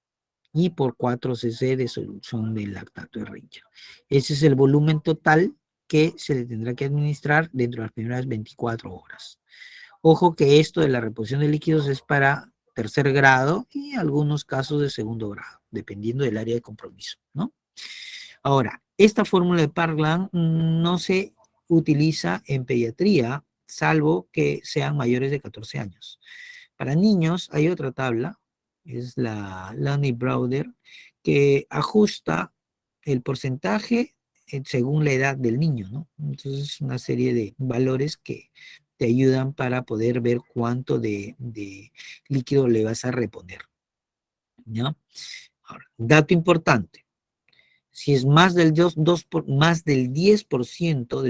y por 4 cc de solución de lactato de Ringer. Ese es el volumen total que se le tendrá que administrar dentro de las primeras 24 horas. Ojo que esto de la reposición de líquidos es para tercer grado y algunos casos de segundo grado, dependiendo del área de compromiso, ¿no? Ahora, esta fórmula de Parkland no se utiliza en pediatría, salvo que sean mayores de 14 años. Para niños hay otra tabla, es la Loney-Browder, que ajusta el porcentaje según la edad del niño, ¿no? Entonces, una serie de valores que te ayudan para poder ver cuánto de líquido le vas a reponer, ¿ya? Ahora, dato importante. Si es más del 10%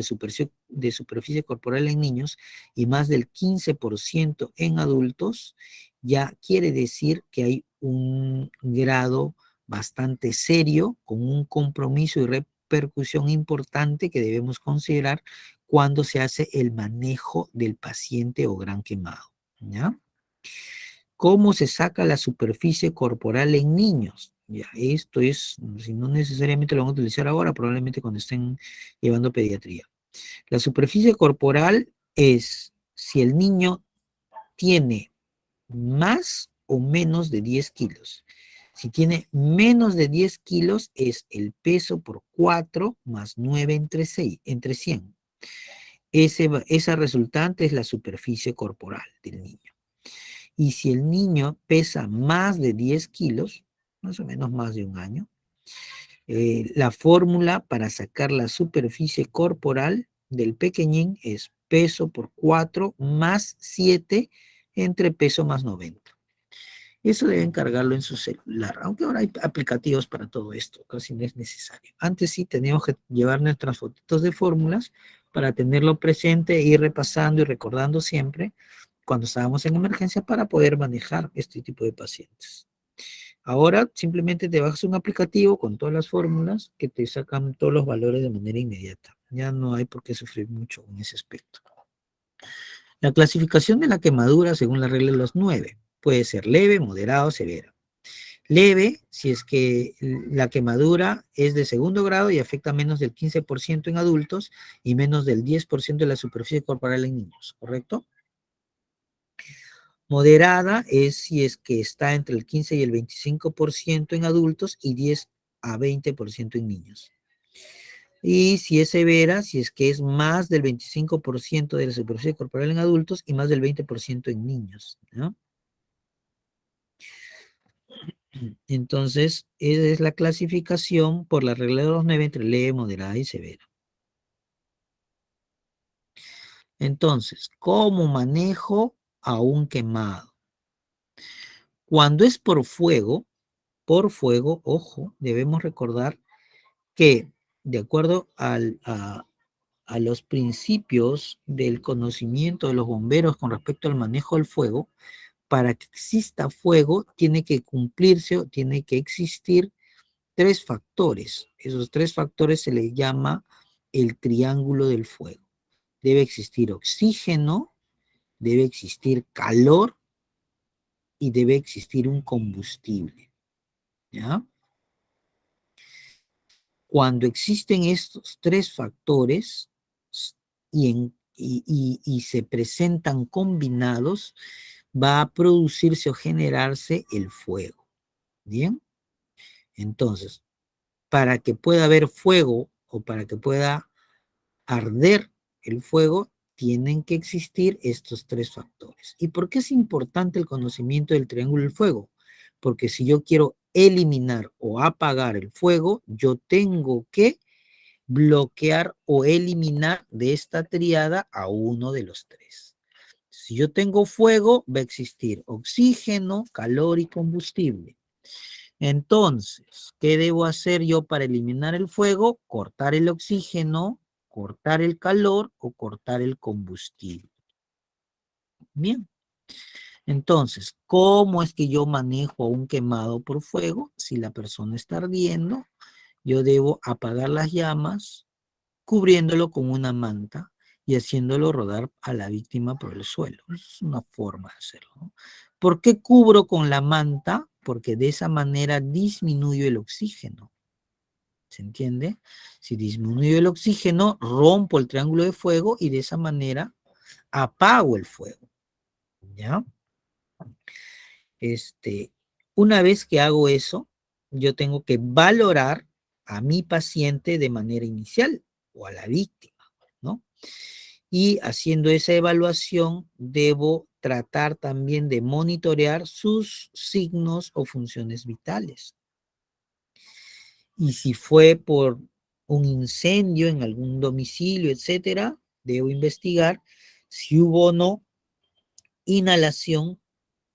de superficie corporal en niños y más del 15% en adultos, ya quiere decir que hay un grado bastante serio, con un compromiso y repercusión importante que debemos considerar cuando se hace el manejo del paciente o gran quemado. ¿Ya? ¿Cómo se saca la superficie corporal en niños? Ya, esto es, si no necesariamente lo van a utilizar ahora, probablemente cuando estén llevando pediatría. La superficie corporal es si el niño tiene más o menos de 10 kilos. Si tiene menos de 10 kilos, es el peso por 4 más 9 entre 100. Esa resultante es la superficie corporal del niño. Y si el niño pesa más de 10 kilos, más o menos más de un año, la fórmula para sacar la superficie corporal del pequeñín es peso por 4 más 7 entre peso más 90. Eso deben cargarlo en su celular, aunque ahora hay aplicativos para todo esto, casi no es necesario. Antes sí teníamos que llevar nuestras fotitos de fórmulas para tenerlo presente e ir repasando y recordando siempre cuando estábamos en emergencia para poder manejar este tipo de pacientes. Ahora simplemente te bajas un aplicativo con todas las fórmulas que te sacan todos los valores de manera inmediata. Ya no hay por qué sufrir mucho en ese aspecto. La clasificación de la quemadura según la regla de los 9 puede ser leve, moderada o severa. Leve, si es que la quemadura es de segundo grado y afecta menos del 15% en adultos y menos del 10% de la superficie corporal en niños, ¿correcto? Moderada es si es que está entre el 15 y el 25% en adultos y 10 a 20% en niños. Y si es severa, si es que es más del 25% de la superficie corporal en adultos y más del 20% en niños, ¿no? Entonces, esa es la clasificación por la regla de los 9 entre leve, moderada y severa. Entonces, ¿cómo manejo a un quemado? Cuando es por fuego, ojo, debemos recordar que de acuerdo a los principios del conocimiento de los bomberos con respecto al manejo del fuego, para que exista fuego tiene que cumplirse o tiene que existir tres factores. Esos tres factores se le llama el triángulo del fuego. Debe existir oxígeno, debe existir calor y debe existir un combustible, ¿ya? Cuando existen estos tres factores y se presentan combinados, va a producirse o generarse el fuego. ¿Bien? Entonces, para que pueda haber fuego o para que pueda arder el fuego, tienen que existir estos tres factores. ¿Y por qué es importante el conocimiento del triángulo del fuego? Porque si yo quiero eliminar o apagar el fuego, yo tengo que bloquear o eliminar de esta triada a uno de los tres. Si yo tengo fuego, va a existir oxígeno, calor y combustible. Entonces, ¿qué debo hacer yo para eliminar el fuego? Cortar el oxígeno, cortar el calor o cortar el combustible. Bien. Entonces, ¿cómo es que yo manejo un quemado por fuego? Si la persona está ardiendo, yo debo apagar las llamas, cubriéndolo con una manta y haciéndolo rodar a la víctima por el suelo. Es una forma de hacerlo, ¿no? ¿Por qué cubro con la manta? Porque de esa manera disminuyo el oxígeno. ¿Se entiende? Si disminuyo el oxígeno, rompo el triángulo de fuego y de esa manera apago el fuego. ¿Ya? Una vez que hago eso, yo tengo que valorar a mi paciente de manera inicial o a la víctima, ¿no? Y haciendo esa evaluación, debo tratar también de monitorear sus signos o funciones vitales. Y si fue por un incendio en algún domicilio, etcétera, debo investigar si hubo o no inhalación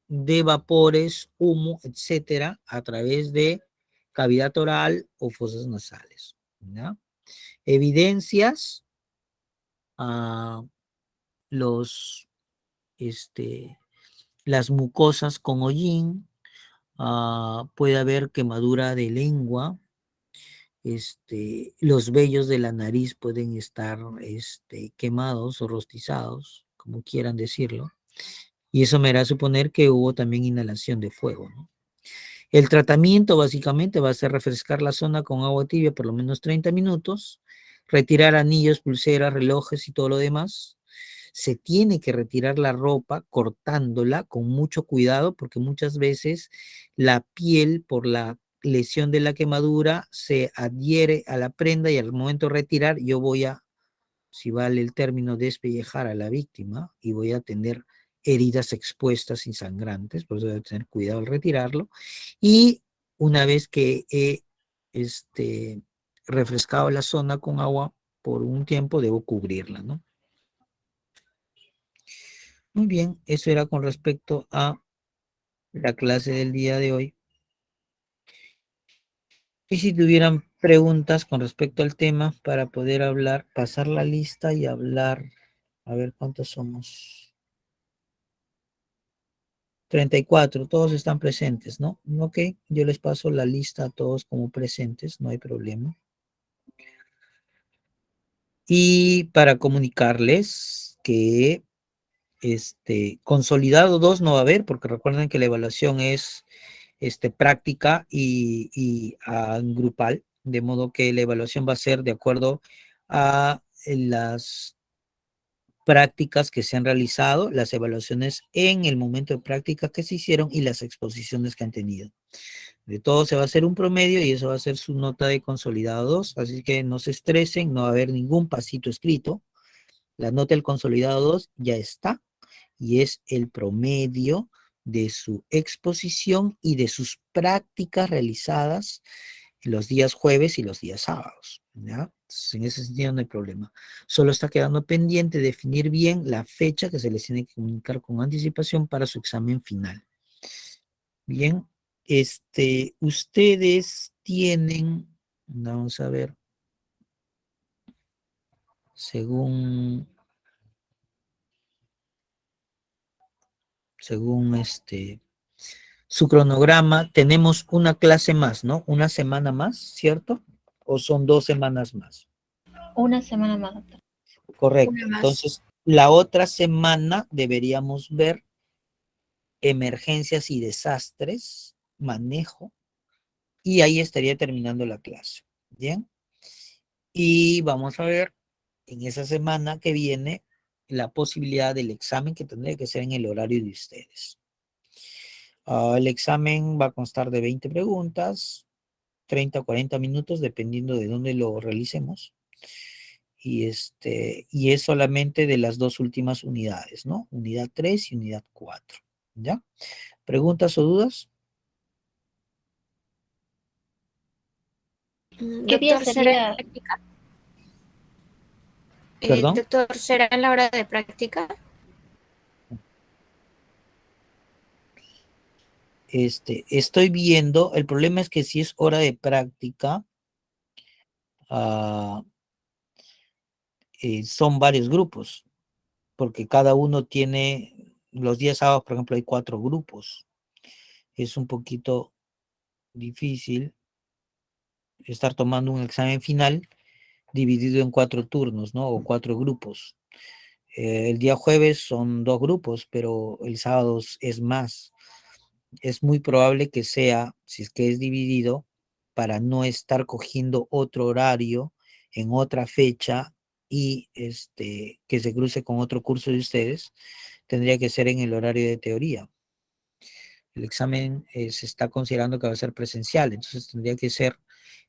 de vapores, humo, etcétera, a través de cavidad oral o fosas nasales, ¿ya? Evidencias, los, las mucosas con hollín, puede haber quemadura de lengua, los vellos de la nariz pueden estar quemados o rostizados, como quieran decirlo, y eso me hará suponer que hubo también inhalación de fuego, ¿no? El tratamiento básicamente va a ser refrescar la zona con agua tibia por lo menos 30 minutos, retirar anillos, pulseras, relojes y todo lo demás. Se tiene que retirar la ropa cortándola con mucho cuidado porque muchas veces la piel por la lesión de la quemadura se adhiere a la prenda y al momento de retirar yo voy a, si vale el término, despellejar a la víctima y voy a tener heridas expuestas y sangrantes, por eso debo tener cuidado al retirarlo. Y una vez que he refrescado la zona con agua por un tiempo, debo cubrirla, ¿no? Muy bien, eso era con respecto a la clase del día de hoy. Y si tuvieran preguntas con respecto al tema para poder hablar, pasar la lista y hablar, a ver cuántos somos. 34, todos están presentes, ¿no? Ok, yo les paso la lista a todos como presentes, no hay problema. Y para comunicarles que consolidado 2 no va a haber, porque recuerden que la evaluación es práctica y grupal, de modo que la evaluación va a ser de acuerdo a las prácticas que se han realizado, las evaluaciones en el momento de práctica que se hicieron y las exposiciones que han tenido. De todo se va a hacer un promedio y eso va a ser su nota de consolidado 2, así que no se estresen, no va a haber ningún pasito escrito. La nota del consolidado 2 ya está y es el promedio de su exposición y de sus prácticas realizadas los días jueves y los días sábados, ¿ya? Entonces, en ese sentido no hay problema. Solo está quedando pendiente definir bien la fecha que se les tiene que comunicar con anticipación para su examen final. Bien, ustedes tienen, vamos a ver, según su cronograma, tenemos una clase más, ¿no? Una semana más, ¿cierto? ¿O son 2 semanas más? Una semana más, doctor. Correcto. Una más. Entonces, la otra semana deberíamos ver emergencias y desastres, manejo, y ahí estaría terminando la clase. Bien. Y vamos a ver en esa semana que viene la posibilidad del examen que tendría que ser en el horario de ustedes. El examen va a constar de 20 preguntas, 30 o 40 minutos, dependiendo de dónde lo realicemos. Y es solamente de las 2 últimas unidades, ¿no? Unidad 3 y unidad 4, ¿ya? ¿Preguntas o dudas? ¿Qué día Doctor, ¿será en sería? práctica? ¿Perdón? Doctor, ¿será en la hora de práctica? Estoy viendo, el problema es que si es hora de práctica, ah, son varios grupos, porque cada uno tiene, los días sábados, por ejemplo, hay 4 grupos. Es un poquito difícil estar tomando un examen final dividido en 4 turnos, ¿no? O 4 grupos. El día jueves son 2 grupos, pero el sábado es más. Es muy probable que sea, si es que es dividido, para no estar cogiendo otro horario en otra fecha y que se cruce con otro curso de ustedes, tendría que ser en el horario de teoría. El examen se está considerando que va a ser presencial, entonces tendría que ser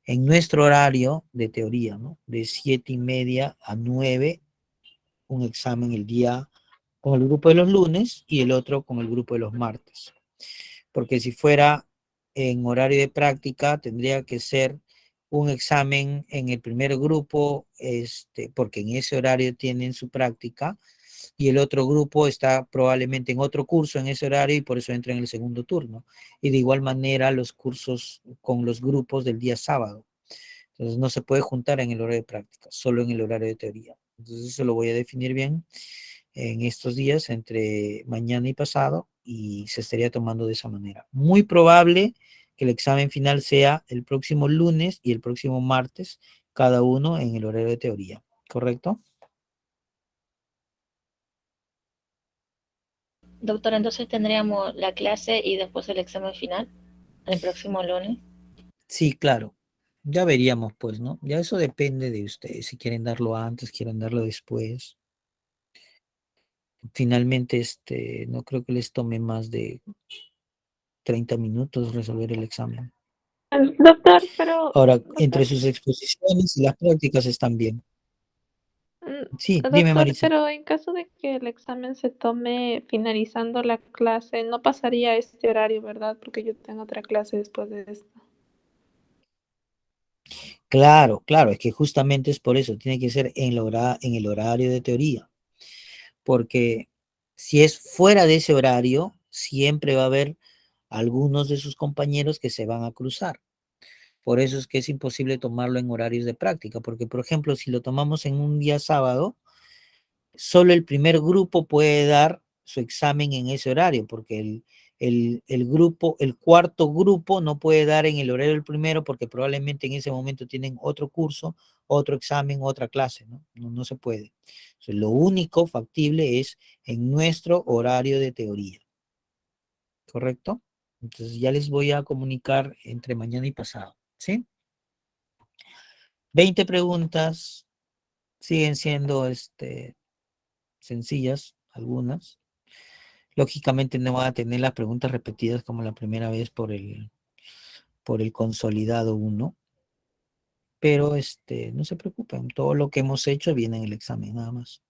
en nuestro horario de teoría, ¿no? De 7:30 a 9, un examen el día con el grupo de los lunes y el otro con el grupo de los martes. Porque si fuera en horario de práctica, tendría que ser un examen en el primer grupo, porque en ese horario tienen su práctica, y el otro grupo está probablemente en otro curso en ese horario y por eso entra en el segundo turno. Y de igual manera los cursos con los grupos del día sábado. Entonces no se puede juntar en el horario de práctica, solo en el horario de teoría. Entonces eso lo voy a definir bien en estos días, entre mañana y pasado, y se estaría tomando de esa manera. Muy probable que el examen final sea el próximo lunes y el próximo martes, cada uno en el horario de teoría, ¿correcto? Doctor, entonces tendríamos la clase y después el examen final el próximo lunes. Sí, claro. Ya veríamos, pues, ¿no? Ya eso depende de ustedes, si quieren darlo antes, quieren darlo después. Finalmente, no creo que les tome más de 30 minutos resolver el examen. Doctor, pero, Ahora, doctor, entre sus exposiciones y las prácticas están bien. Sí, dime, doctor, Maritza. pero en caso de que el examen se tome finalizando la clase, no pasaría este horario, ¿verdad? Porque yo tengo otra clase después de esto. Claro, claro, es que justamente es por eso, tiene que ser en el horario de teoría, porque si es fuera de ese horario, siempre va a haber algunos de sus compañeros que se van a cruzar. Por eso es que es imposible tomarlo en horarios de práctica, porque por ejemplo, si lo tomamos en un día sábado, solo el primer grupo puede dar su examen en ese horario, porque el cuarto grupo no puede dar en el horario del primero, porque probablemente en ese momento tienen otro curso, otro examen, otra clase, ¿no? No se puede. Entonces, lo único factible es en nuestro horario de teoría, ¿correcto? Entonces ya les voy a comunicar entre mañana y pasado, ¿sí? 20 preguntas, siguen siendo sencillas, algunas. Lógicamente no van a tener las preguntas repetidas como la primera vez por el consolidado 1. Pero no se preocupen, todo lo que hemos hecho viene en el examen, nada más.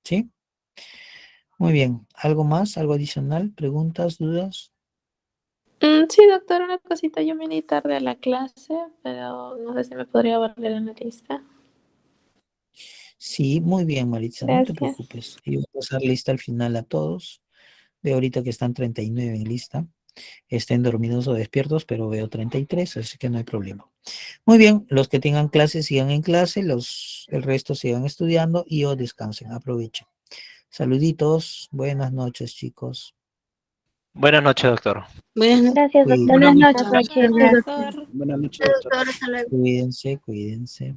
¿Sí? Muy bien. ¿Algo más? ¿Algo adicional? ¿Preguntas? ¿Dudas? Sí, doctor, una cosita. Yo vine tarde a la clase, pero no sé si me podría valer en la lista. Sí, muy bien, Maritza, no te Gracias. preocupes. Yo voy a pasar lista al final a todos. Veo ahorita que están 39 en lista. Estén dormidos o despiertos, pero veo 33, así que no hay problema. Muy bien, los que tengan clase sigan en clase, el resto sigan estudiando y o descansen, aprovechen. Saluditos, buenas noches, chicos. Buenas noches, doctor. Gracias, doctor. Buenas Cuídense, noches, Gracias, doctor. doctor. Buenas noches, doctor. Hasta luego. cuídense, cuídense.